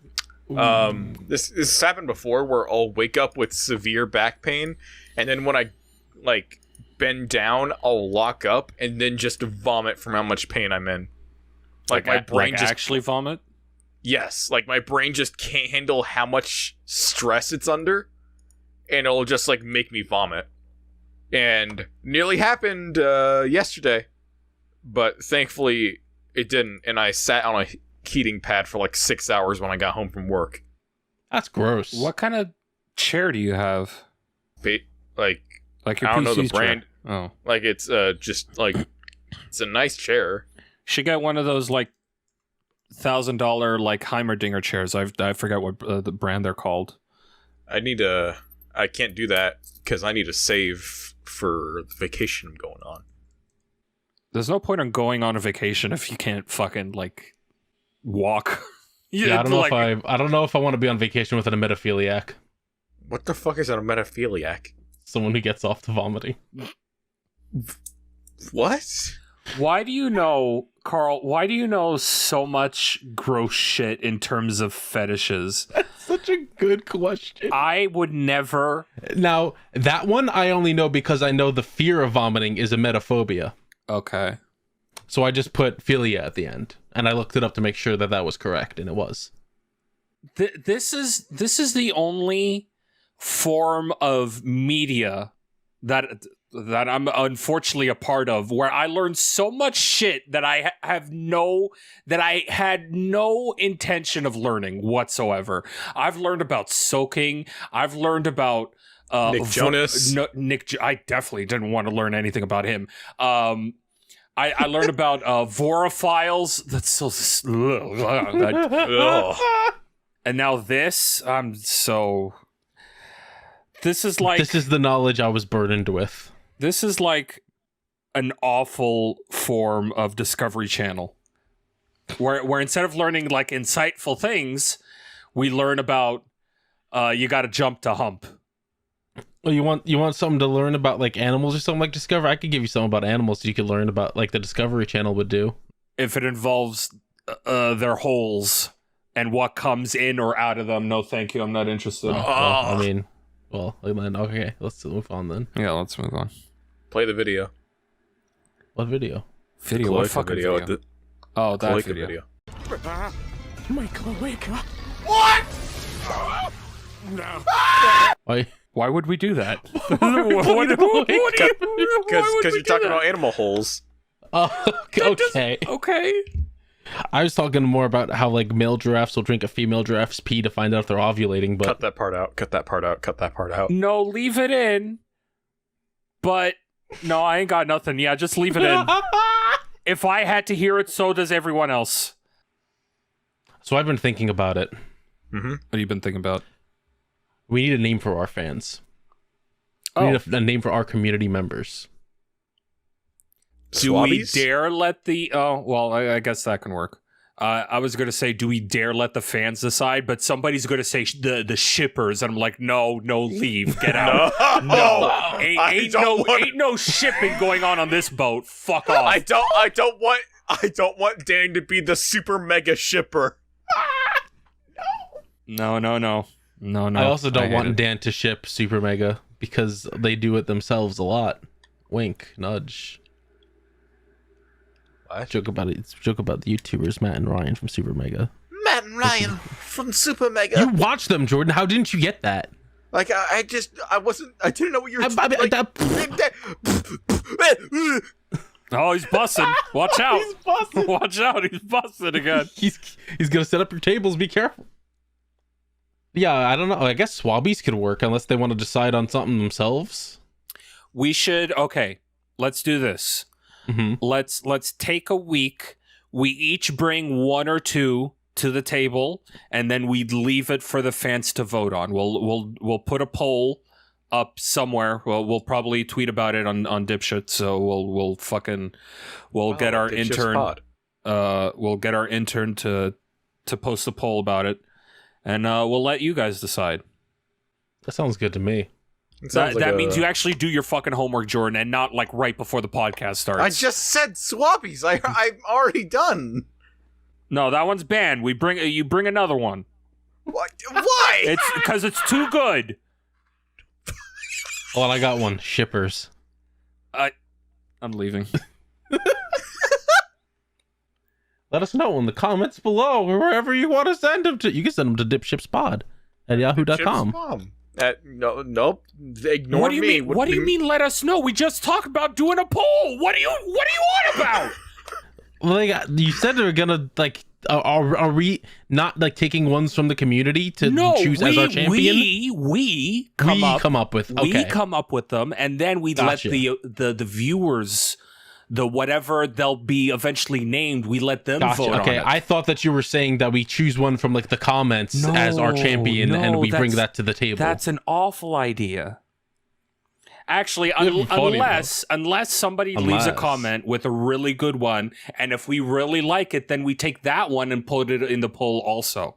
C: This has happened before, where I'll wake up with severe back pain, and then when I, bend down, I'll lock up, and then just vomit from how much pain I'm in. My brain just...
A: actually vomit?
C: Yes, my brain just can't handle how much stress it's under, and it'll just, make me vomit. And nearly happened, yesterday, but thankfully it didn't, and I sat on a heating pad for 6 hours when I got home from work.
B: That's gross.
A: What kind of chair do you have?
C: Like
A: your
C: I don't know the
A: PC chair?
C: brand.
A: Oh.
C: It's just it's a nice chair.
A: Should get one of those $1,000 like Heimerdinger chairs. I forget what the brand they're called.
C: I can't do that because I need to save for the vacation I'm going on.
A: There's no point in going on a vacation if you can't fucking like walk.
B: Yeah, I don't know if I want to be on vacation with a metaphiliac.
C: What the fuck is a metaphiliac?
B: Someone who gets off the vomiting.
C: What?
A: Why do you know, Carl? Why do you know so much gross shit in terms of fetishes?
B: That's such a good question.
A: I would never.
B: Now, that one I only know because I know the fear of vomiting is a metaphobia.
A: Okay.
B: So I just put philia at the end, and I looked it up to make sure that that was correct, and it was.
A: This is the only form of media that I'm unfortunately a part of where I learned so much shit that I had no intention of learning whatsoever. I've learned about soaking. I've learned about
C: Nick Jonas.
A: I definitely didn't want to learn anything about him. I learned about vorophiles. That's so. And now this. This is like.
B: This is the knowledge I was burdened with.
A: This is like an awful form of Discovery Channel, where instead of learning like insightful things, we learn about you got to jump to hump.
B: Well, you want something to learn about like animals or something like Discovery? I could give you something about animals you could learn about like the Discovery Channel would do. If
A: it involves their holes and what comes in or out of them, no thank you, I'm not interested.
B: Okay, let's move on then.
A: Yeah, let's move on.
C: Play the video.
B: What video?
A: Video? What fucking video? That video.
E: My cloaca.
C: What?
E: No.
A: Why would we do that?
C: Because you're talking about animal holes.
B: Okay.
A: Okay.
B: I was talking more about how like male giraffes will drink a female giraffe's pee to find out if they're ovulating, but
C: cut that part out.
A: No, leave it in. But no, I ain't got nothing. Yeah, just leave it in. If I had to hear it, so does everyone else.
B: So I've been thinking about it.
C: Mm-hmm.
A: What have you been thinking about?
B: We need a name for our fans. We need a name for our community members.
A: Do we dare let the... Oh, well, I guess that can work. I was going to say, do we dare let the fans decide? But somebody's going to say the shippers. And I'm like, no, leave. Get out. No. Ain't no shipping going on this boat. Fuck off.
C: I don't want Dan to be the super mega shipper.
A: No.
B: I also don't want Dan to ship Super Mega because they do it themselves a lot. Wink, nudge.
C: What?
B: Joke about the YouTubers Matt and Ryan from Super Mega.
C: Matt and Ryan from Super Mega.
B: You watch them, Jordan. How didn't you get that?
C: Like I didn't know what you were
A: Oh, he's busting. Watch out. He's busting. Watch out. He's busting again.
B: He's going to set up your tables. Be careful. Yeah, I don't know. I guess Swabbies could work unless they want to decide on something themselves.
A: We should. Okay, let's do this.
B: Mm-hmm.
A: Let's take a week. We each bring one or two to the table, and then we leave it for the fans to vote on. We'll put a poll up somewhere. We'll probably tweet about it on DipShits. So we'll get our intern. We'll get our intern to post a poll about it, and we'll let you guys decide.
B: That sounds good to me.
A: That means you actually do your fucking homework, Jordan, and not like right before the podcast starts.
C: I just said Swabbies. I'm already done.
A: No, that one's banned. You bring another one.
C: What? Why?
A: It's because it's too good.
B: Well, I got one. Shippers.
A: I'm leaving.
B: Let us know in the comments below or wherever you want to send them to. You can send them to DipShipsPod at yahoo.com.
C: Nope. Ignore me.
A: What do you mean? Let us know. We just talked about doing a poll. What do you want about?
B: Well, you said they were gonna like. Are we not like taking ones from the community to choose as our champion?
A: We come up with.
B: Okay.
A: We come up with them, and then we let the viewers the whatever they'll be eventually named, we let them vote on
B: Okay,
A: it.
B: I thought that you were saying that we choose one from like the comments as our champion, and we bring that to the table.
A: That's an awful idea. Actually,
B: It'd be funny,
A: unless somebody leaves a comment with a really good one, and if we really like it, then we take that one and put it in the poll also.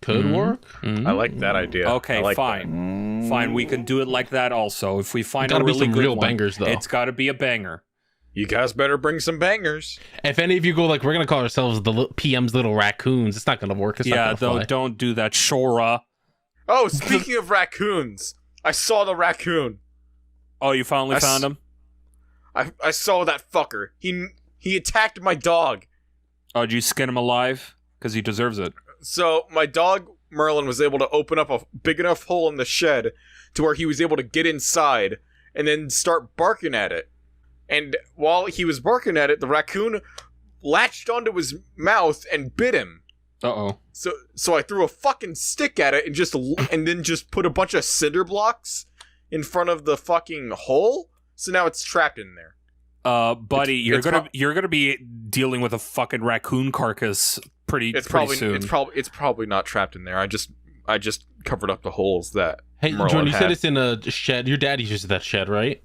B: Could work.
C: I like that idea.
A: Okay,
C: like
A: fine. Fine, we can do it like that also. If we find a
B: Gotta be
A: really
B: some
A: good
B: real
A: one,
B: bangers, though.
A: it's got to be a banger.
C: You guys better bring some bangers.
B: If any of you go like, we're gonna call ourselves the PM's little raccoons, it's not gonna work. It's
A: Yeah,
B: not gonna fly.
A: don't do that, Shora.
C: Oh, speaking of raccoons, I saw the raccoon.
A: Oh, you finally found him?
C: I saw that fucker. He attacked my dog.
A: Oh, did you skin him alive? Because he deserves it.
C: So my dog Merlin was able to open up a big enough hole in the shed to where he was able to get inside and then start barking at it. And while he was barking at it, the raccoon latched onto his mouth and bit him.
A: Uh-oh.
C: So I threw a fucking stick at it and then just put a bunch of cinder blocks in front of the fucking hole. So now it's trapped in there.
A: Buddy, you're gonna be dealing with a fucking raccoon carcass pretty soon.
C: It's probably not trapped in there. I just covered up the holes that
B: Hey,
C: Merlin
B: Jordan, you
C: had.
B: said it's in a shed. Your dad uses that shed, right?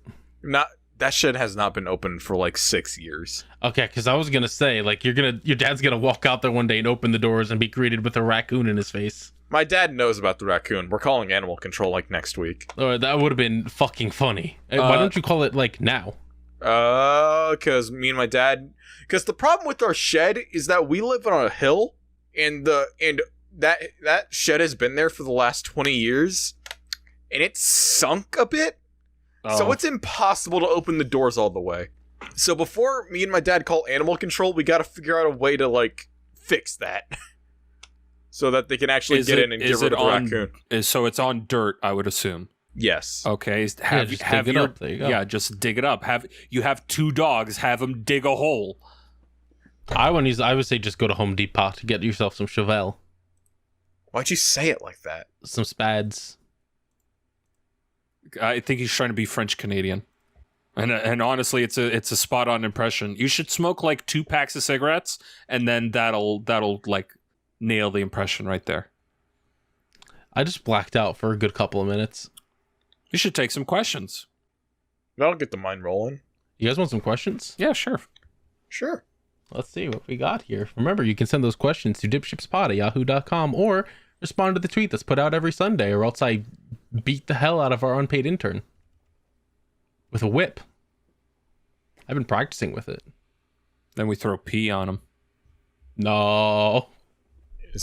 C: That shed has not been opened for like 6 years.
B: Okay, because I was gonna say like your dad's gonna walk out there one day and open the doors and be greeted with a raccoon in his face.
C: My dad knows about the raccoon. We're calling animal control like next week.
B: Oh, that would have been fucking funny. Why don't you call it like now?
C: Because me and my dad. Because the problem with our shed is that we live on a hill, and that shed has been there for the last 20 years, and it's sunk a bit. So it's impossible to open the doors all the way. So before me and my dad call animal control, we got to figure out a way to like fix that, so that they can actually get in and get rid of the raccoon.
A: So it's on dirt, I would assume.
C: Yes.
A: Okay.
B: Just dig it up. There you go.
A: Yeah, just dig it up. You have 2 dogs. Have them dig a hole.
B: I would say just go to Home Depot to get yourself some Chevelle,
C: Why'd you say it like that?
B: some Spads.
A: I think he's trying to be French Canadian, and honestly, it's a spot on impression. You should smoke like 2 packs of cigarettes, and then that'll like nail the impression right there.
B: I just blacked out for a good couple of minutes.
A: You should take some questions.
C: That'll get the mind rolling.
B: You guys want some questions?
A: Yeah, sure.
C: Sure.
B: Let's see what we got here. Remember, you can send those questions to DipShipsPod@yahoo.com or respond to the tweet that's put out every Sunday, or else I beat the hell out of our unpaid intern with a whip. I've been practicing with it.
A: Then we throw pee on him.
B: No.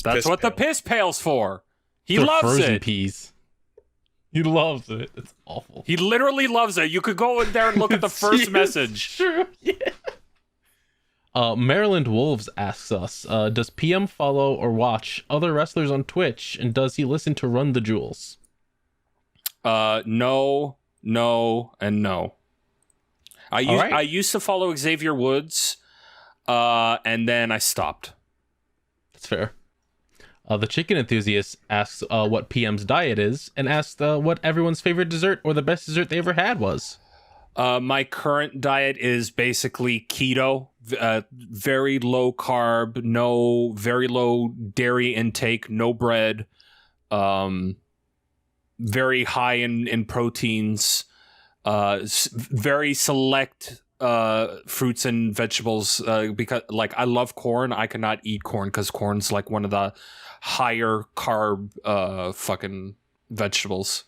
A: That's what the piss pail's for. He
B: For
A: loves
B: frozen
A: it.
B: peas. He loves it. It's awful.
A: He literally loves it. You could go in there and look at the first message.
B: True. Yeah. Maryland Wolves asks us, does PM follow or watch other wrestlers on Twitch, and does he listen to Run the Jewels?
A: No, and no. I used to follow Xavier Woods, and then I stopped.
B: That's fair. The Chicken Enthusiast asks what PM's diet is, and asks what everyone's favorite dessert or the best dessert they ever had was.
A: My current diet is basically keto, very low carb, very low dairy intake, no bread, very high in proteins, very select fruits and vegetables, because like I love corn. I cannot eat corn because corn's like one of the higher carb fucking vegetables.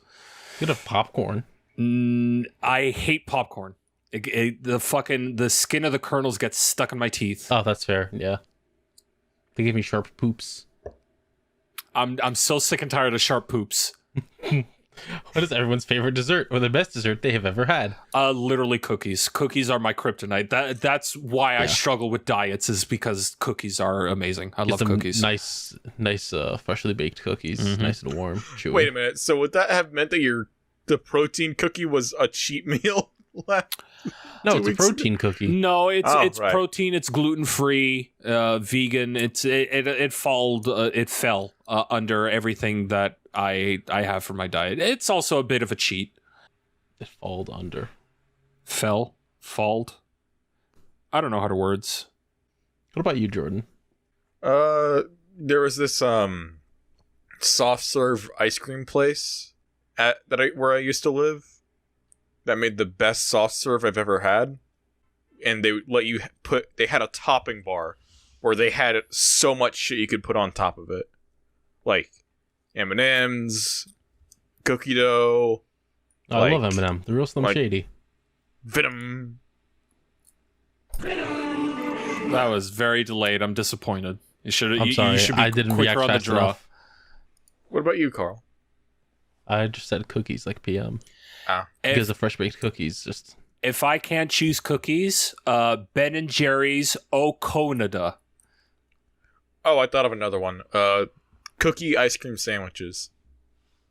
B: Good of popcorn.
A: I hate popcorn. The skin of the kernels gets stuck in my teeth.
B: Oh, that's fair. Yeah, they give me sharp poops.
A: I'm so sick and tired of sharp poops.
B: What is everyone's favorite dessert or the best dessert they have ever had?
A: Literally cookies. Cookies are my kryptonite. That's why I struggle with diets, is because cookies are amazing. I love cookies.
B: Nice, freshly baked cookies, nice and warm. Chewy.
C: Wait a minute. So would that have meant that the protein cookie was a cheat meal?
B: No, it's a protein cookie.
A: No, it's
C: right.
A: protein. It's gluten free, vegan. It fell under everything that I have for my diet. It's also a bit of a cheat.
B: It falled under.
A: Fault. I don't know how to words.
B: What about you, Jordan?
C: There was this soft serve ice cream place where I used to live that made the best soft serve I've ever had. And they had a topping bar where they had so much shit you could put on top of it. Like M&M's, cookie dough.
B: Oh, I love M&M. The real Slim Shady.
C: Venom.
A: That was very delayed. I'm disappointed. I'm sorry. You should be
B: I didn't react
A: quicker on the
B: fast
A: draw.
B: enough.
C: What about you, Carl?
B: I just said cookies like PM. Because the fresh baked cookies just...
A: If I can't choose cookies, Ben and Jerry's Oconada.
C: Oh, I thought of another one. Cookie ice cream sandwiches.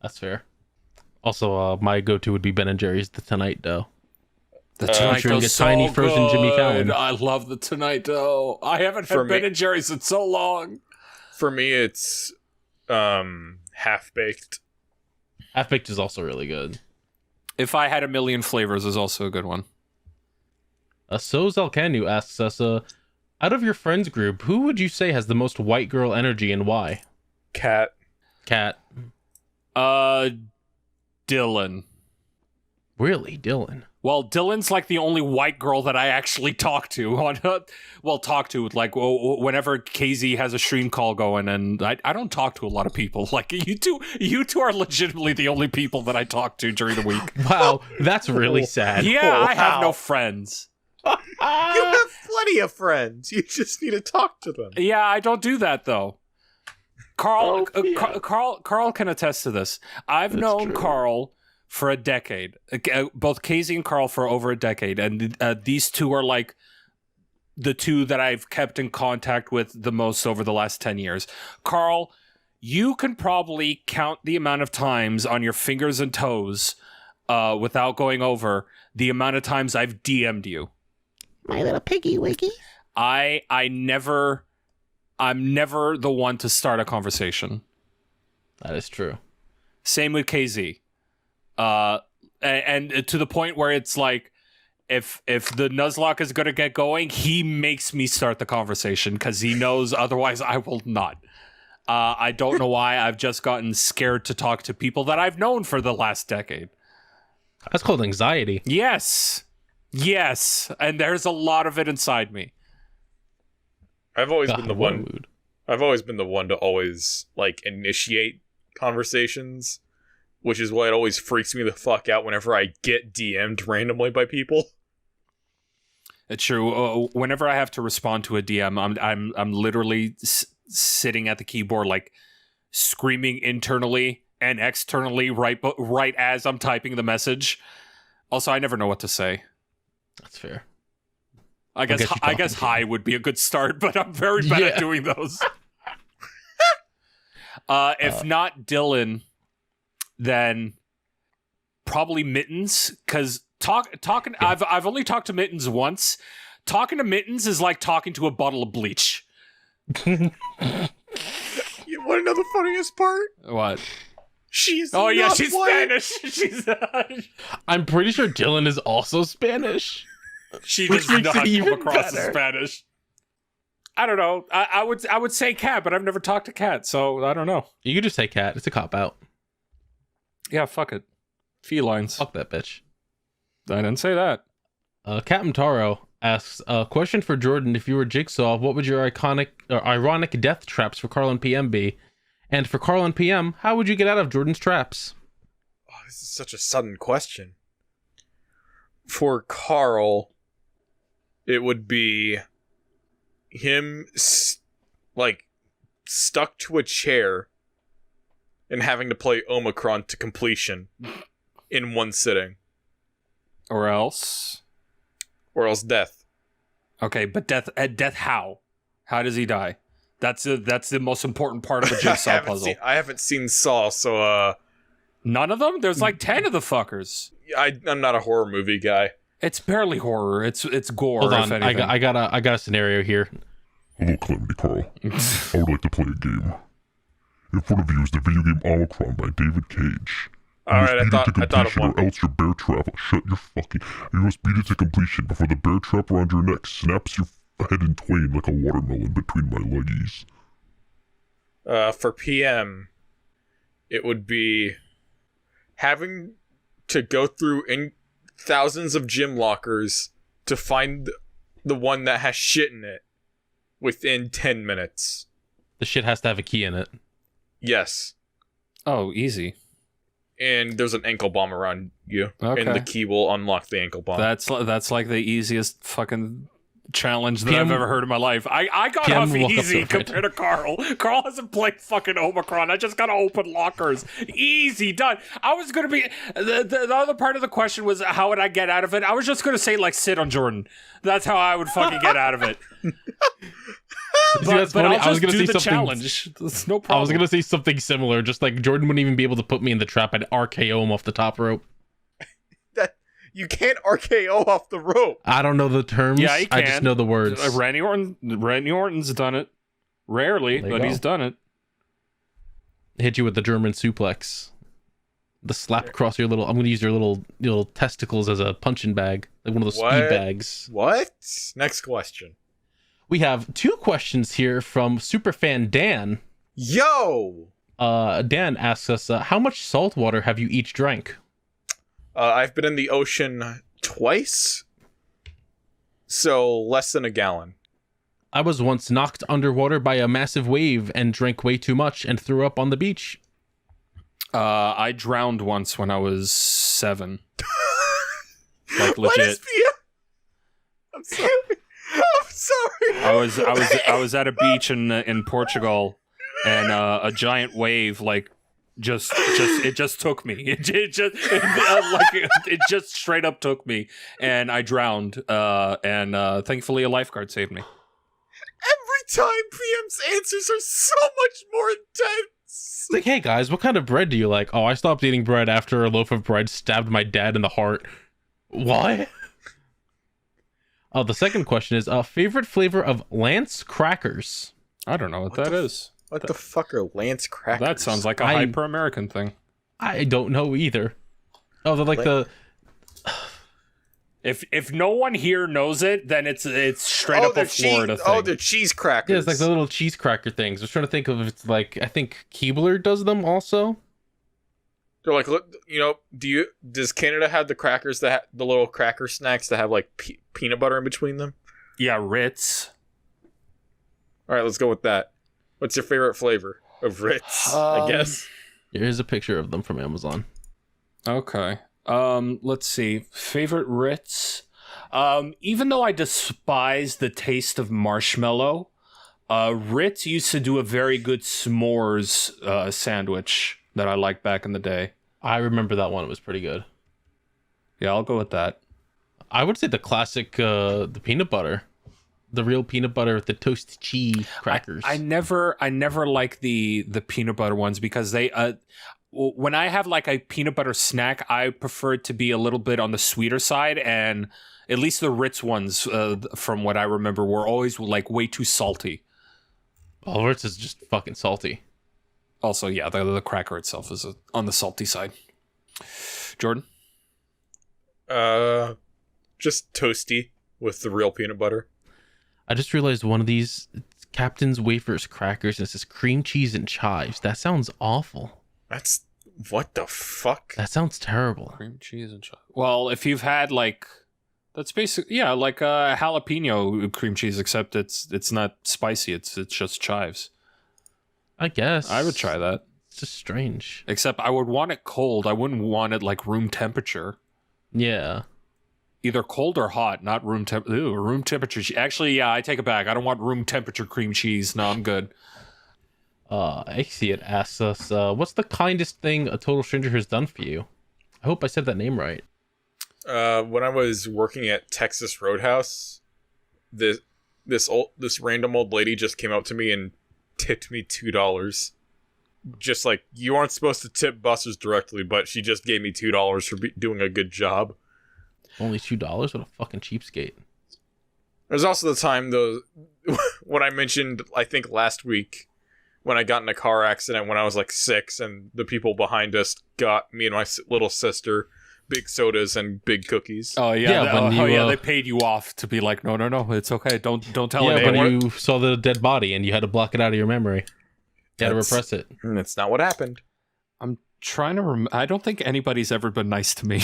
B: That's fair. Also, my go-to would be Ben & Jerry's The Tonight Dough.
A: The Tonight Dough's
B: a tiny frozen Jimmy Fallon.
A: I love the Tonight Dough. I haven't had Ben and Jerry's in so long.
C: For me, it's half-baked.
B: Half-baked is also really good.
A: If I had a million flavors is also a good one.
B: So Zelkanu asks us, out of your friends group, who would you say has the most white girl energy and why?
C: Cat.
A: Dylan.
B: Really, Dylan?
A: Well, Dylan's like the only white girl that I actually talk to. Like whenever KZ has a stream call going, and I don't talk to a lot of people. Like you two are legitimately the only people that I talk to during the week.
B: Wow, that's really sad.
A: Yeah, I have no friends.
C: You have plenty of friends. You just need to talk to them.
A: Yeah, I don't do that though. Carl can attest to this. I've known Carl for a decade. Both Casey and Carl for over a decade, and these two are like the two that I've kept in contact with the most over the last 10 years. Carl, you can probably count the amount of times on your fingers and toes without going over the amount of times I've DM'd you.
E: My little piggy wiggy.
A: I'm never the one to start a conversation.
B: That is true.
A: Same with KZ. And to the point where it's like, if the Nuzlocke is going to get going, he makes me start the conversation because he knows otherwise I will not. I don't know why. I've just gotten scared to talk to people that I've known for the last decade.
B: That's called anxiety.
A: Yes. And there's a lot of it inside me.
C: I've always been the one. I've always been the one to always like initiate conversations, which is why it always freaks me the fuck out whenever I get DM'd randomly by people.
A: It's true. Whenever I have to respond to a DM, I'm literally sitting at the keyboard, like screaming internally and externally right as I'm typing the message. Also, I never know what to say.
B: That's fair.
A: I guess hi would be a good start, but I'm very bad at doing those. If not Dylan, then probably Mittens, because talking. Yeah. I've only talked to Mittens once. Talking to Mittens is like talking to a bottle of bleach.
C: You want to know the funniest part?
A: What?
C: She's
A: she's
C: white.
A: Spanish. She's.
B: I'm pretty sure Dylan is also Spanish.
A: She does not come across as Spanish. I don't know. I would say cat, but I've never talked to cat, so I don't know.
B: You could just say cat. It's a cop out.
A: Yeah, fuck it. Felines.
B: Fuck that bitch.
A: I didn't say that.
B: Captain Taro asks, question for Jordan. If you were Jigsaw, what would your ironic death traps for Carl and PM be? And for Carl and PM, how would you get out of Jordan's traps?
C: Oh, this is such a sudden question. For Carl, it would be him stuck to a chair and having to play Omicron to completion in one sitting.
A: Or else
C: death.
A: Okay, but death how? How does he die? That's the most important part of the Jigsaw puzzle.
C: I haven't seen Saw, so
A: none of them? There's like 10 of the fuckers.
C: I'm not a horror movie guy.
A: It's barely horror. It's gore.
B: Hold on,
A: if anything.
B: I got a scenario here.
F: Hello, Calamity Carl. I would like to play a game. In front of you is the video game Omicron by David Cage.
C: Alright, I
F: beat
C: thought
F: it to
C: of
F: completion,
C: one.
F: or else your bear trap will shut your fucking... You must beat it to completion before the bear trap around your neck snaps your head in twain like a watermelon between my leggies.
C: For PM, it would be having to go through thousands of gym lockers to find the one that has shit in it within 10 minutes.
B: The shit has to have a key in it.
C: Yes.
A: Oh, easy.
C: And there's an ankle bomb around you.
A: Okay.
C: And the key will unlock the ankle bomb.
A: That's like the easiest fucking challenge that
B: PM
A: I've ever heard in my life. I got
B: PM
A: off
B: will walk up
A: easy
B: to it.
A: compared to Carl. Carl hasn't played fucking Omicron. I just gotta open lockers. Easy, done. I was gonna be the other part of the question was how would I get out of it? I was just gonna say like sit on Jordan. That's how I would fucking get out of it.
B: See, that's funny.
A: I'll
B: I was
A: just
B: gonna
A: do
B: say
A: the
B: something.
A: challenge. That's no problem.
B: I was gonna say something similar. Just like Jordan wouldn't even be able to put me in the trap. I'd RKO him off the top rope.
C: You can't RKO off the rope.
B: I don't know the terms.
A: Yeah, he
B: I
A: can.
B: just know the words.
A: Randy Orton's done it. Rarely,
B: There you
A: but
B: go.
A: he's done it.
B: Hit you with the German suplex. The slap across your little. I'm gonna use your little testicles as a punching bag, like one of those
C: What?
B: speed bags.
C: What? Next question.
B: We have 2 questions here from superfan Dan.
C: Yo!
B: Dan asks us, how much salt water have you each drank?
C: I've been in the ocean twice. So less than a gallon.
B: I was once knocked underwater by a massive wave and drank way too much and threw up on the beach.
A: I drowned once when I was 7. Like
C: What
A: legit.
C: is PM? I'm sorry. I'm sorry.
A: I was at a beach in Portugal, and a giant wave like just took me. It just straight up took me, and I drowned. And thankfully a lifeguard saved me.
C: Every time PM's answers are so much more intense.
B: It's like, hey guys, what kind of bread do you like? Oh, I stopped eating bread after a loaf of bread stabbed my dad in the heart. What? Oh, the second question is, favorite flavor of Lance crackers?
A: I don't know what that is.
C: What the fuck are Lance crackers?
A: That sounds like a hyper American thing.
B: I don't know either. Oh, they're like the...
A: If no one here knows it, then it's straight up a Florida thing.
C: Oh, they're cheese crackers.
B: Yeah, it's like the little cheese cracker things. I was trying to think of if it's like, I think Keebler does them also.
C: They're like, look, does Canada have the crackers the little cracker snacks that have like peanut butter in between them?
A: Yeah, Ritz.
C: All right, let's go with that. What's your favorite flavor of Ritz? I guess.
B: Here's a picture of them from Amazon.
A: Okay. Let's see. Favorite Ritz. Even though I despise the taste of marshmallow, Ritz used to do a very good s'mores sandwich that I liked back in the day.
B: I remember that one. It was pretty good.
A: Yeah, I'll go with that.
B: I would say the classic, the peanut butter. The real peanut butter with the toasted cheese crackers.
A: I never like the peanut butter ones because they when I have like a peanut butter snack, I prefer it to be a little bit on the sweeter side, and at least the Ritz ones, from what I remember, were always like way too salty.
B: Oh, Ritz is just fucking salty.
A: Also, yeah, the cracker itself is on the salty side. Jordan?
C: Just toasty with the real peanut butter.
B: I just realized one of these Captain's Wafers crackers and it says cream cheese and chives. That sounds awful.
C: That's what the fuck?
B: That sounds terrible.
A: Cream cheese and chives. Well, if you've had like, that's basically, yeah, like a jalapeno cream cheese, except it's not spicy. It's just chives.
B: I guess.
A: I would try that.
B: It's just strange.
A: Except I would want it cold. I wouldn't want it like room temperature.
B: Yeah.
A: Either cold or hot, not room room temperature. Actually, yeah, I take it back. I don't want room temperature cream cheese. No, I'm good.
B: Axiot asks us, what's the kindest thing a total stranger has done for you? I hope I said that name right.
C: When I was working at Texas Roadhouse, this random old lady just came up to me and tipped me $2. Just like, you aren't supposed to tip bussers directly, but she just gave me $2 for doing a good job.
B: Only $2? What a fucking cheapskate.
C: There's also the time, though, when I mentioned, I think last week, when I got in a car accident when I was like 6, and the people behind us got me and my little sister big sodas and big cookies.
A: Oh yeah,
B: Yeah,
A: they paid you off to be like, no, it's okay, don't tell
B: Yeah,
A: anyone.
B: when you saw the dead body and you had to block it out of your memory. You had to repress it.
C: That's not what happened.
A: I'm trying to I don't think anybody's ever been nice to me.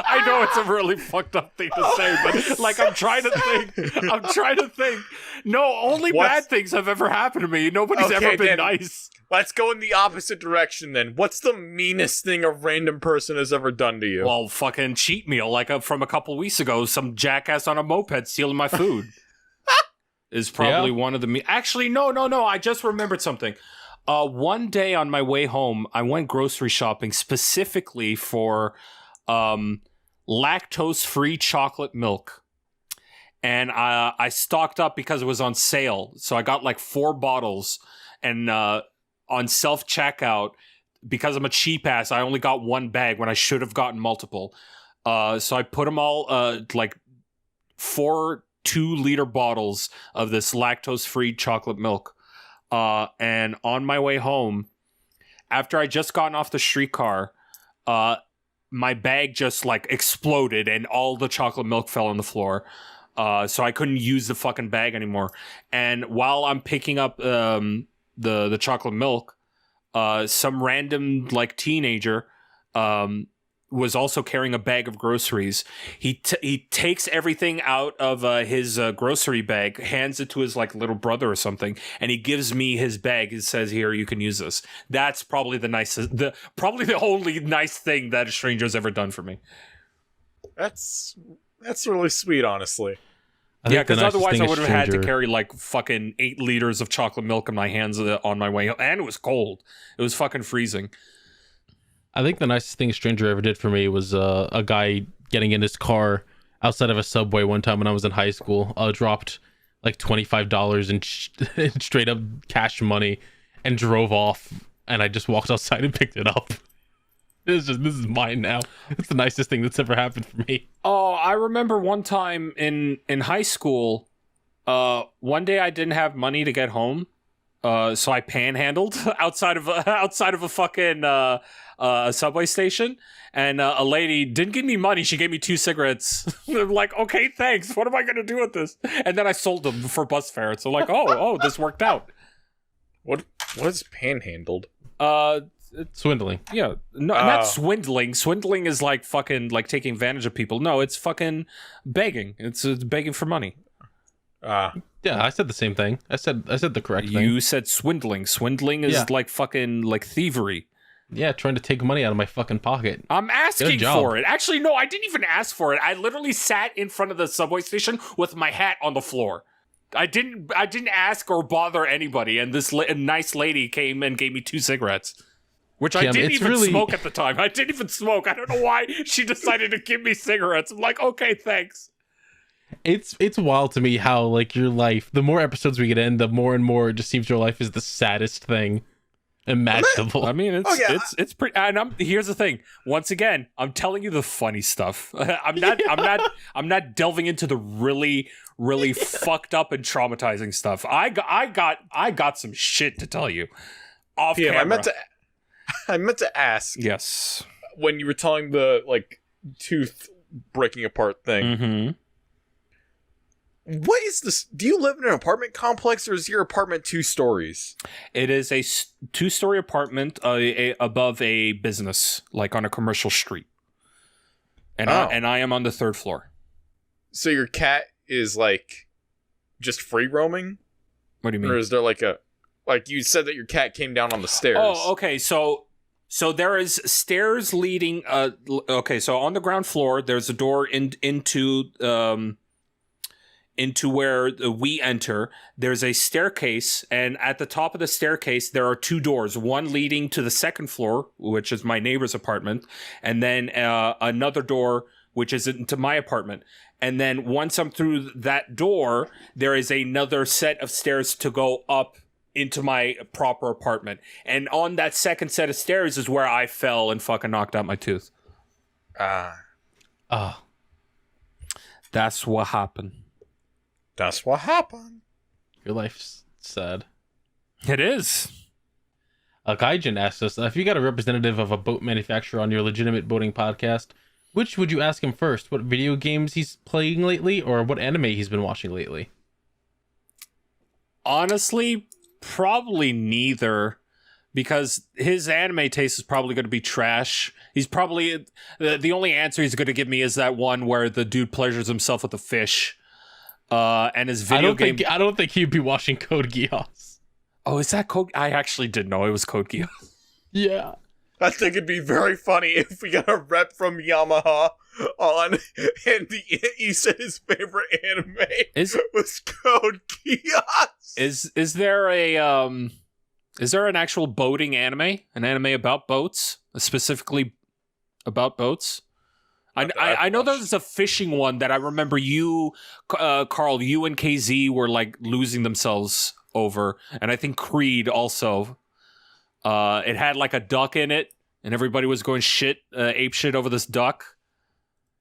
A: I know it's a really fucked up thing to say, but like I'm trying to think. No, only bad things have ever happened to me. Nobody's ever been nice.
C: Let's go in the opposite direction then. What's the meanest thing a random person has ever done to you?
A: Well, fucking cheat meal, like from a couple weeks ago, some jackass on a moped stealing my food. Is probably one of the... Actually, no. I just remembered something. One day on my way home, I went grocery shopping specifically for lactose-free chocolate milk. And I stocked up because it was on sale. So I got like 4 bottles. And on self-checkout, because I'm a cheap ass, I only got 1 bag when I should have gotten multiple. So I put them all, like 4 2-liter bottles of this lactose-free chocolate milk. And on my way home, after I just gotten off the streetcar, my bag just like exploded and all the chocolate milk fell on the floor. So I couldn't use the fucking bag anymore. And while I'm picking up the chocolate milk, some random like teenager was also carrying a bag of groceries. He takes everything out of his grocery bag, hands it to his like little brother or something, and he gives me his bag. He says, "Here, you can use this." That's probably probably the only nice thing that a stranger's ever done for me.
C: That's really sweet, honestly.
A: Yeah, because otherwise I would have had to carry like fucking 8 liters of chocolate milk in my hands on my way home, and it was cold. It was fucking freezing.
B: I think the nicest thing a stranger ever did for me was a guy getting in his car outside of a Subway one time when I was in high school. Dropped like $25 in straight up cash money and drove off. And I just walked outside and picked it up. This is mine now. It's the nicest thing that's ever happened for me.
A: Oh, I remember one time in high school. One day I didn't have money to get home, so I panhandled outside of a fucking a Subway station, and a lady didn't give me money. She gave me 2 cigarettes. I'm like, okay, thanks. What am I gonna do with this? And then I sold them for bus fare. So like, oh, this worked out.
C: What is panhandled?
B: Swindling.
A: Yeah, no, not swindling. Swindling is like fucking like taking advantage of people. No, it's fucking begging. It's begging for money.
B: Yeah, I said the same thing. I said the correct thing.
A: You said swindling. Swindling is like fucking like thievery.
B: Yeah, trying to take money out of my fucking pocket.
A: I'm asking for it. Actually, no, I didn't even ask for it. I literally sat in front of the subway station with my hat on the floor. I didn't ask or bother anybody, and this nice lady came and gave me 2 cigarettes. Which I didn't even smoke at the time. I didn't even smoke. I don't know why she decided to give me cigarettes. I'm like, okay, thanks.
B: It's wild to me how like your life, the more episodes we get in, the more and more it just seems your life is the saddest thing imaginable.
A: I mean, it's pretty. And here's the thing. Once again, I'm telling you the funny stuff. I'm not delving into the really, really fucked up and traumatizing stuff. I got some shit to tell you. Off camera.
C: I meant to ask.
A: Yes.
C: When you were telling the like tooth breaking apart thing.
A: Mm-hmm.
C: What is this? Do you live in an apartment complex, or is your apartment 2 stories?
A: It is a 2-story apartment above a business, like on a commercial street. And I am on the 3rd floor.
C: So your cat is like just free roaming?
A: What do you mean?
C: Or is there like you said that your cat came down on the stairs?
A: Oh, okay. So there is stairs leading. Okay, so on the ground floor, there's a door into where we enter. There's a staircase, and at the top of the staircase there are 2 doors, one leading to the 2nd floor, which is my neighbor's apartment, and then another door which is into my apartment. And then once I'm through that door, there is another set of stairs to go up into my proper apartment. And on that 2nd set of stairs is where I fell and fucking knocked out my tooth.
B: That's what happened.
C: That's what happened.
B: Your life's Sad.
A: It is.
B: Gaijin asked us, if you got a representative of a boat manufacturer on your legitimate boating podcast, which would you ask him first? What video games he's playing lately, or what anime he's been watching lately?
A: Honestly, probably neither, because his anime taste is probably going to be trash. He's probably the only answer he's going to give me is that one where the dude pleasures himself with a fish. And his video game.
B: I don't think he'd be watching Code Geass.
A: Oh, is that Code? I actually didn't know it was Code Geass.
B: Yeah.
C: I think it'd be very funny if we got a rep from Yamaha on, and he said his favorite anime was Code Geass.
A: Is there an actual boating anime? An anime about boats, specifically about boats? I know there's a fishing one that I remember you, Carl, you and KZ were like losing themselves over, and I think Creed also. It had like a duck in it, and everybody was going ape shit over this duck.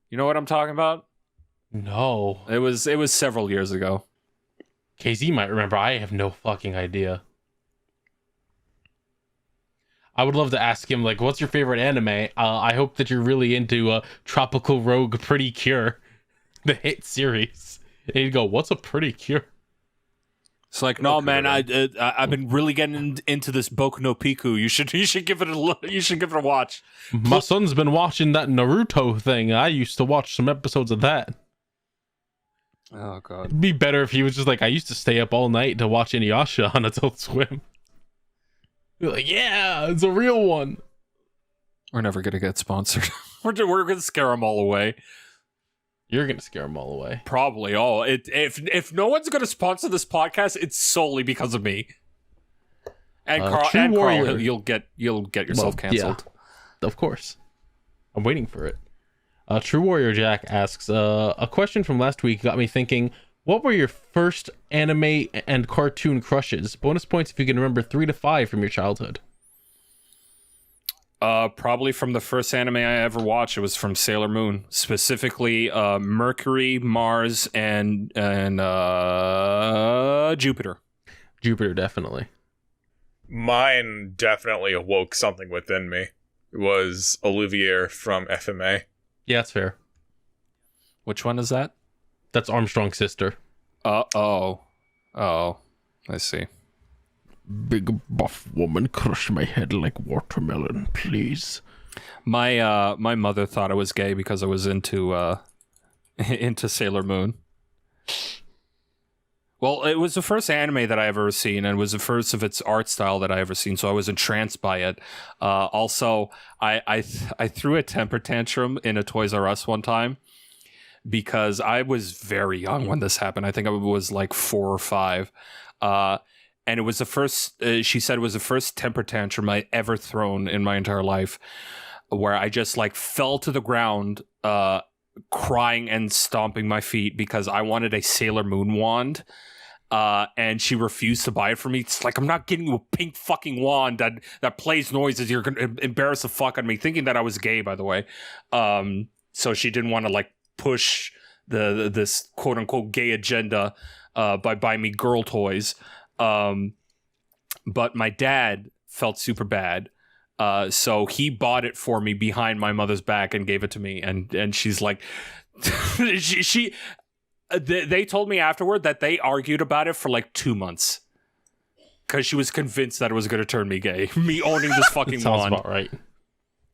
A: You know what I'm talking about?
B: No.
A: It was several years ago.
B: KZ might remember. I have no fucking idea. I would love to ask him, like, what's your favorite anime? I hope that you're really into Tropical Rogue Pretty Cure, the hit series. And he'd go, what's a Pretty Cure?
A: It's like, no, man, I've been really getting into this Boku no Pico. You should give it a watch.
B: My son's been watching that Naruto thing. I used to watch some episodes of that.
A: Oh god.
B: It'd be better if he was just like, I used to stay up all night to watch Inuyasha on Adult Swim. You're like, yeah, it's a real one.
A: We're never gonna get sponsored. we're gonna scare them all away.
B: You're gonna scare them all away.
A: Probably. Oh, if no one's gonna sponsor this podcast, it's solely because of me. And Carl, you'll get yourself canceled.
B: Yeah, of course. I'm waiting for it. True Warrior Jack asks, a question from last week got me thinking, what were your first anime and cartoon crushes? Bonus points if you can remember 3 to 5 from your childhood.
A: Probably from the first anime I ever watched. It was from Sailor Moon, specifically Mercury, Mars, and Jupiter.
B: Jupiter, definitely.
C: Mine definitely awoke something within me. It was Olivier from FMA.
B: Yeah, that's fair.
A: Which one is that?
B: That's Armstrong's sister.
A: Oh, I see.
F: Big buff woman, crush my head like watermelon, please.
A: My mother thought I was gay because I was into Sailor Moon. Well, it was the first anime that I ever seen, and it was the first of its art style that I ever seen, so I was entranced by it. Also, I threw a temper tantrum in a Toys R Us one time because I was very young when this happened. I think I was like 4 or 5. And it was the first, she said it was the first temper tantrum I ever thrown in my entire life, where I just like fell to the ground, crying and stomping my feet because I wanted a Sailor Moon wand. And she refused to buy it for me. It's like, I'm not getting you a pink fucking wand that plays noises. You're going to embarrass the fuck out of me, thinking that I was gay, by the way. So she didn't want to like push this quote unquote gay agenda by buying me girl toys. But my dad felt super bad. So he bought it for me behind my mother's back and gave it to me. And she's like, they told me afterward that they argued about it for like 2 months because she was convinced that it was going to turn me gay. Me owning this fucking
B: sounds
A: wand.
B: about right.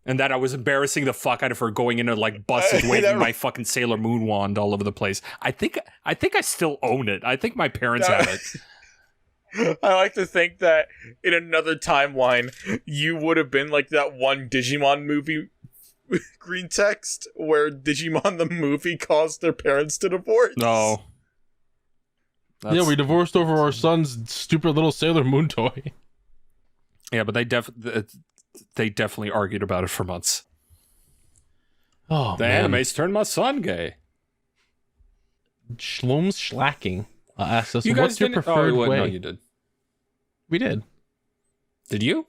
A: And that I was embarrassing the fuck out of her going into like buses waving my fucking Sailor Moon wand all over the place. I think I still own it. I think my parents have it.
C: I like to think that in another timeline, you would have been like that one Digimon movie green text where Digimon the movie caused their parents to divorce.
A: No.
B: Yeah, we divorced over our son's stupid little Sailor Moon toy.
A: Yeah, but they definitely argued about it for months.
B: Oh,
A: the
B: man.
A: animes turned my son gay.
B: Shlom's Schlacking asked us,
A: You guys
B: what's your
A: didn't?
B: preferred way?
A: No, you did.
B: We did.
A: Did you?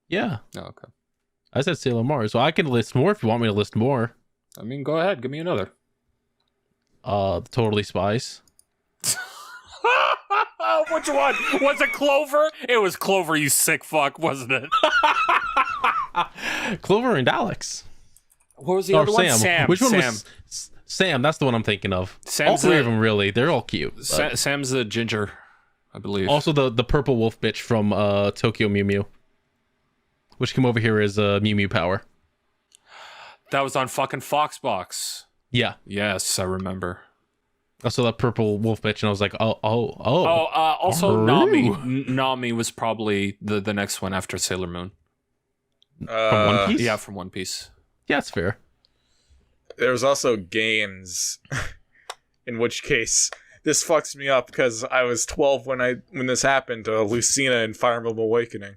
B: Yeah.
A: Oh, okay.
B: I said Sailor Mars, so I can list more if you want me to list more.
A: I mean, go ahead. Give me another.
B: Totally Spies.
A: Which one? Was it Clover? It was Clover, you sick fuck, wasn't it?
B: Clover and Alex.
A: What was the other one? Sam.
B: Which one
A: Sam.
B: was Sam? That's the one I'm thinking of.
A: Sam's
B: all three
A: the-
B: of them, really. They're all cute.
A: Sam's the ginger, I believe.
B: Also, the purple wolf bitch from Tokyo Mew Mew, which came over here as Mew Mew Power.
A: That was on fucking Foxbox.
B: Yeah.
A: Yes, I remember.
B: I saw that purple wolf bitch, and I was like, oh.
A: Also,
B: Ooh.
A: Nami was probably the next one after Sailor Moon.
B: From One Piece?
A: Yeah, from One Piece.
B: Yeah, it's fair.
C: There's also games, in which case this fucks me up because I was 12 when this happened to Lucina in Fire Emblem Awakening.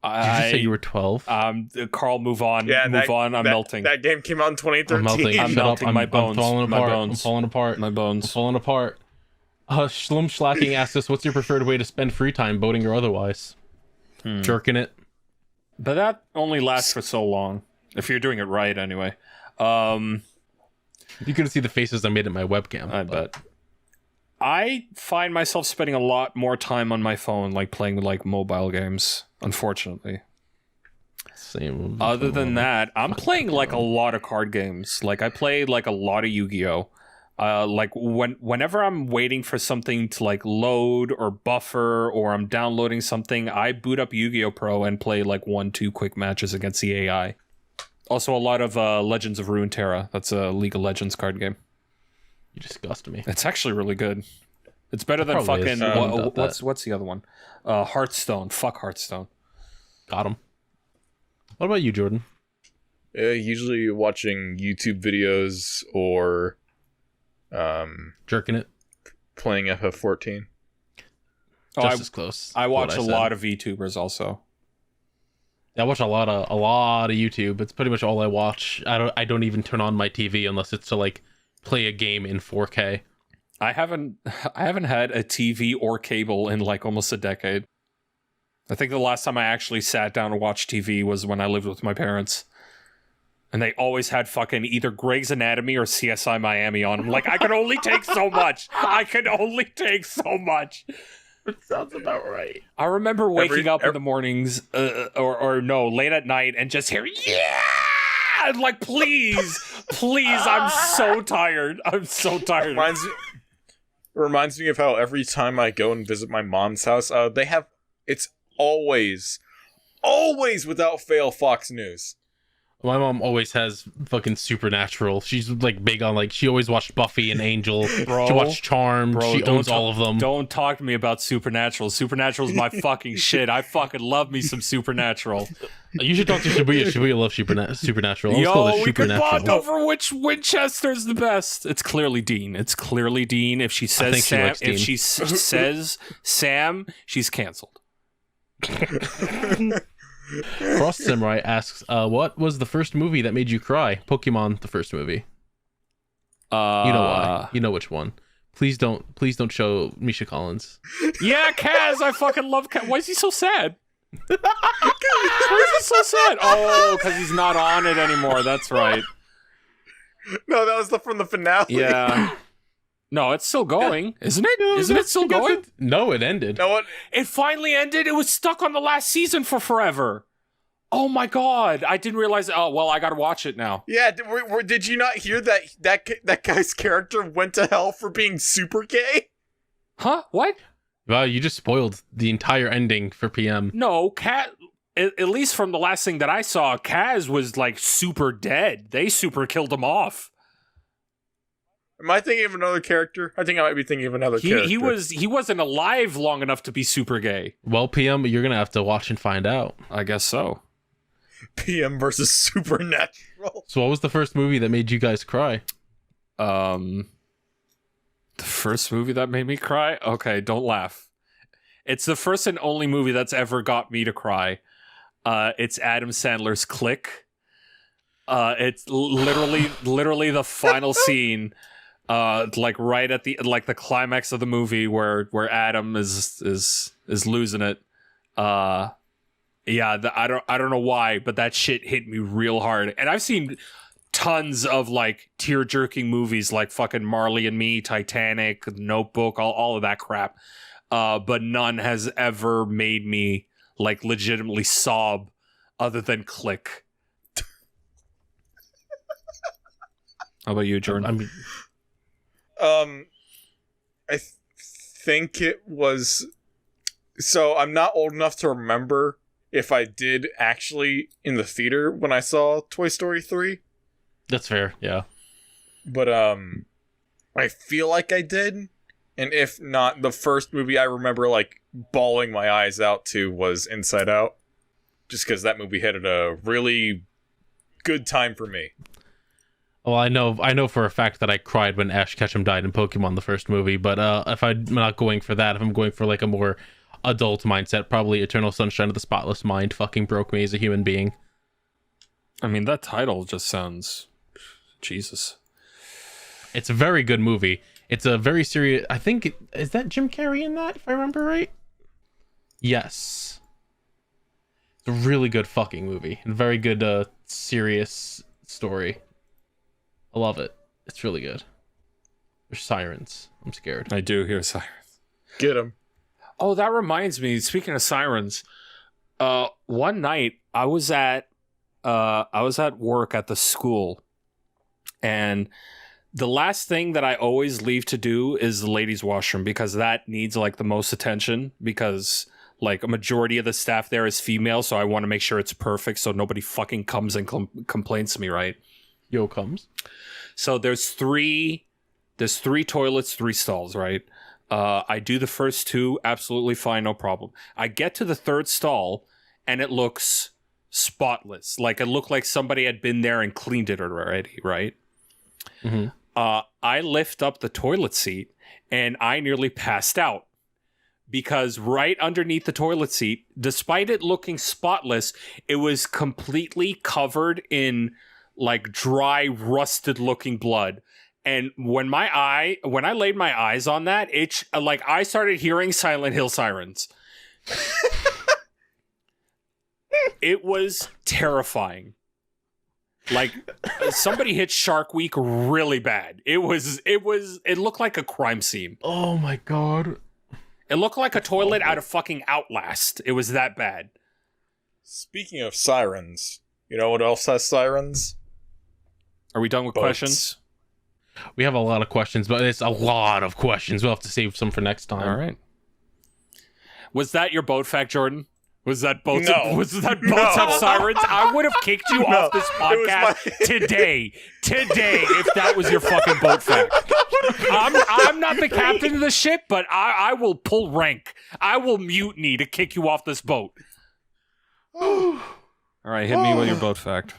B: Did you say you were 12?
A: Carl, move on.
C: Yeah,
A: move on. I'm melting.
C: That game came out in 2013.
B: I'm melting.
A: I'm
B: Shut
A: melting.
B: up.
A: My bones.
B: I'm falling
A: My
B: apart.
A: bones.
B: I'm falling apart.
A: My
B: I'm
A: bones.
B: falling apart. Shlum Schlacking asked us, what's your preferred way to spend free time, boating or otherwise? Jerking it.
A: But that only lasts for so long. If you're doing it right, anyway.
B: You couldn't see the faces I made at my webcam.
A: I bet. I find myself spending a lot more time on my phone, like playing like mobile games, unfortunately.
B: Same.
A: Other than that, I'm playing like a lot of card games. Like I play like a lot of Yu-Gi-Oh! Like whenever I'm waiting for something to like load or buffer, or I'm downloading something, I boot up Yu-Gi-Oh! Pro and play like 1-2 quick matches against the AI. Also, a lot of Legends of Runeterra. That's a League of Legends card game.
B: You disgust me.
A: It's actually really good. It's better than
B: Probably is.
A: fucking what's the other one? Hearthstone. Fuck Hearthstone.
B: Got him. What about you, Jordan?
C: Usually watching YouTube videos or
B: Jerking it.
C: playing FF14.
B: Just as close.
A: I watch
B: to
A: a
B: what
A: lot of VTubers also.
B: I watch a lot of YouTube. It's pretty much all I watch. I don't even turn on my TV unless it's to like play a game in 4K.
A: I haven't had a TV or cable in like almost a decade. I think the last time I actually sat down and watched TV was when I lived with my parents. And they always had fucking either Grey's Anatomy or CSI Miami on. I'm like, I can only take so much. I can only take so much.
B: It sounds about right.
A: I remember waking up in the mornings, or no, late at night, and just hearing, yeah! I'm like, please, I'm so tired. I'm so tired.
C: Reminds me of how every time I go and visit my mom's house, they have, it's always without fail Fox News.
B: My mom always has fucking Supernatural. She's like big on like, she always watched Buffy and Angel.
A: Bro,
B: she watched Charmed. She owns all of them.
A: Don't talk to me about Supernatural. Supernatural's my fucking shit. I fucking love me some Supernatural.
B: You should talk to Shibuya. Shibuya loves Supernatural. Let's call
A: Yo,
B: it
A: we could
B: Supernatural.
A: bond over which Winchester's the best. It's clearly Dean. If she says
B: think she
A: Sam,
B: likes Dean.
A: if she says Sam, she's canceled.
B: Frost Samurai asks, what was the first movie that made you cry? Pokemon, the first movie. You know why. You know which one. Please don't show Misha Collins.
A: Yeah, Kaz, I fucking love Kaz. Why is he so sad? Why is he so sad? Oh, because he's not on it anymore. That's right.
C: No, that was from the finale.
A: Yeah. No, it's still going, isn't it? Isn't it still going?
B: No, it ended.
C: No, what?
A: It finally ended. It was stuck on the last season for forever. Oh my god! I didn't realize. Oh well, I gotta watch it now.
C: Yeah, did you not hear that guy's character went to hell for being super gay?
A: Huh? What?
B: Wow, you just spoiled the entire ending for PM.
A: No, Cat. At least from the last thing that I saw, Kaz was like super dead. They super killed him off.
C: Am I thinking of another character? I think I might be thinking of another character.
A: He wasn't alive long enough to be super gay.
B: Well, PM, you're gonna have to watch and find out.
A: I guess so.
C: PM versus Supernatural.
B: So what was the first movie that made you guys cry?
A: The first movie that made me cry? Okay, don't laugh. It's the first and only movie that's ever got me to cry. It's Adam Sandler's Click. It's literally the final scene. Like right at the climax of the movie where Adam is losing it. I don't know why, but that shit hit me real hard. And I've seen tons of like tear-jerking movies like fucking Marley and Me, Titanic, Notebook, all of that crap. But none has ever made me like legitimately sob other than Click. How about you, Jordan?
C: I think it was... So I'm not old enough to remember if I did actually in the theater when I saw Toy Story 3.
B: That's fair, yeah.
C: But I feel like I did. And if not, the first movie I remember like bawling my eyes out to was Inside Out. Just because that movie hit at a really good time for me.
B: Well, I know for a fact that I cried when Ash Ketchum died in Pokemon, the first movie, but if I'm not going for that, if I'm going for like a more adult mindset, probably Eternal Sunshine of the Spotless Mind fucking broke me as a human being.
A: I mean, that title just sounds... Jesus.
B: It's a very good movie. It's a very serious... I think... Is that Jim Carrey in that, if I remember right? Yes. It's a really good fucking movie. And very good, serious story. I love it. It's really good. There's sirens. I'm scared.
A: I do hear sirens.
C: Get him.
A: Oh, that reminds me. Speaking of sirens, one night I was at work at the school, and the last thing that I always leave to do is the ladies' washroom because that needs like the most attention because like a majority of the staff there is female, so I want to make sure it's perfect so nobody fucking comes and complains to me, right?
B: Yo comes.
A: So there's three toilets, 3 stalls, right? I do the first 2, absolutely fine, no problem. I get to the 3rd stall, and it looks spotless. Like, it looked like somebody had been there and cleaned it already, right?
B: Mm-hmm.
A: I lift up the toilet seat, and I nearly passed out. Because right underneath the toilet seat, despite it looking spotless, it was completely covered in, like, dry, rusted-looking blood. And when I laid my eyes on that, I started hearing Silent Hill sirens. It was terrifying. Like somebody hit Shark Week really bad. It looked like a crime scene.
B: Oh my god.
A: It looked like a toilet out of fucking Outlast. It was that bad.
C: Speaking of sirens, you know what else has sirens?
A: Are we done with
C: Boats.
A: questions?
B: We have a lot of questions, but it's a lot of questions. We'll have to save some for next time.
A: All right. Was that your boat fact, Jordan? Was that boats?
C: No.
A: Was that boats have sirens? I would have kicked you off this podcast today, if that was your fucking boat fact. I'm not the captain of the ship, but I will pull rank. I will mutiny to kick you off this boat. All right, hit me with your boat fact.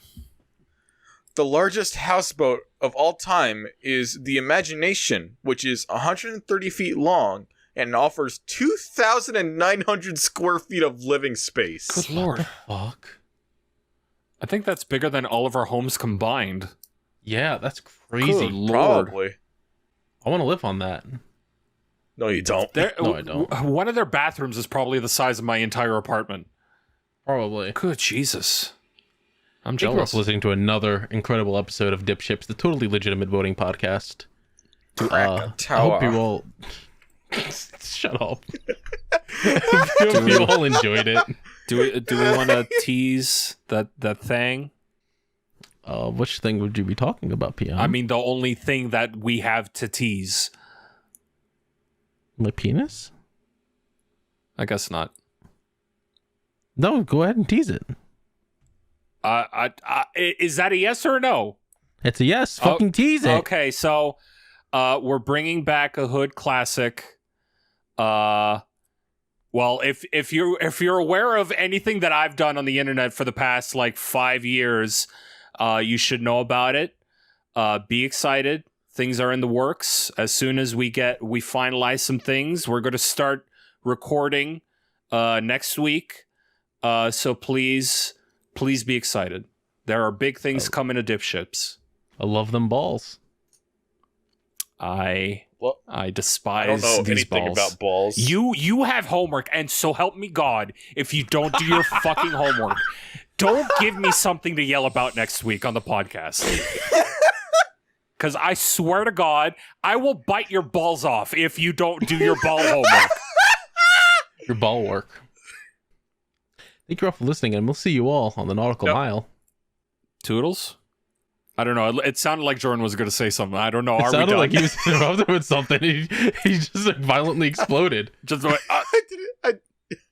C: The largest houseboat of all time is the Imagination, which is 130 feet long and offers 2,900 square feet of living space.
A: Good lord.
B: Fuck.
A: I think that's bigger than all of our homes combined.
B: Yeah, that's crazy.
A: Good lord.
C: Probably.
B: I want to live on that.
C: No, you don't.
B: No, I don't.
A: One of their bathrooms is probably the size of my entire apartment.
B: Probably.
A: Good Jesus. I'm
B: Thank you
A: jealous.
B: for listening to another incredible episode of DipShips, the totally legitimate voting podcast. I hope you all... Shut up. I hope you all enjoyed it.
A: Do we want to tease that thing?
B: Which thing would you be talking about, Pion?
A: I mean, the only thing that we have to tease.
B: My penis?
A: I guess not.
B: No, go ahead and tease it.
A: Is that a yes or a no?
B: It's a yes. Fucking tease it.
A: Okay, so we're bringing back a hood classic. Well, if you're aware of anything that I've done on the internet for the past like 5 years, you should know about it. Be excited. Things are in the works. As soon as we finalize some things, we're going to start recording next week. So please be excited. There are big things coming to DipShips.
B: I love them balls.
A: I despise
C: I don't know
A: these
C: anything
A: balls.
C: about balls.
A: You have homework, and so help me God if you don't do your fucking homework. Don't give me something to yell about next week on the podcast. Because I swear to God, I will bite your balls off if you don't do your ball homework.
B: Your ball work. Thank you all for listening, and we'll see you all on the Nautical Mile.
A: Toodles? I don't know. It sounded like Jordan was going to say something. I don't know.
B: It
A: Are we
B: sounded
A: done?
B: like he was interrupted with something. He just like, violently exploded.
A: Just like,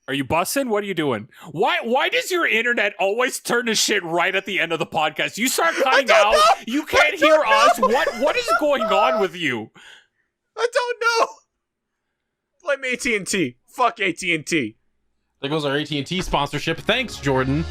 A: are you bussing? What are you doing? Why does your internet always turn to shit right at the end of the podcast? You start cutting out.
C: Know.
A: You can't hear us. What is going on with you?
C: I don't know. Blame AT&T. Fuck AT&T.
B: There goes our AT&T sponsorship. Thanks, Jordan.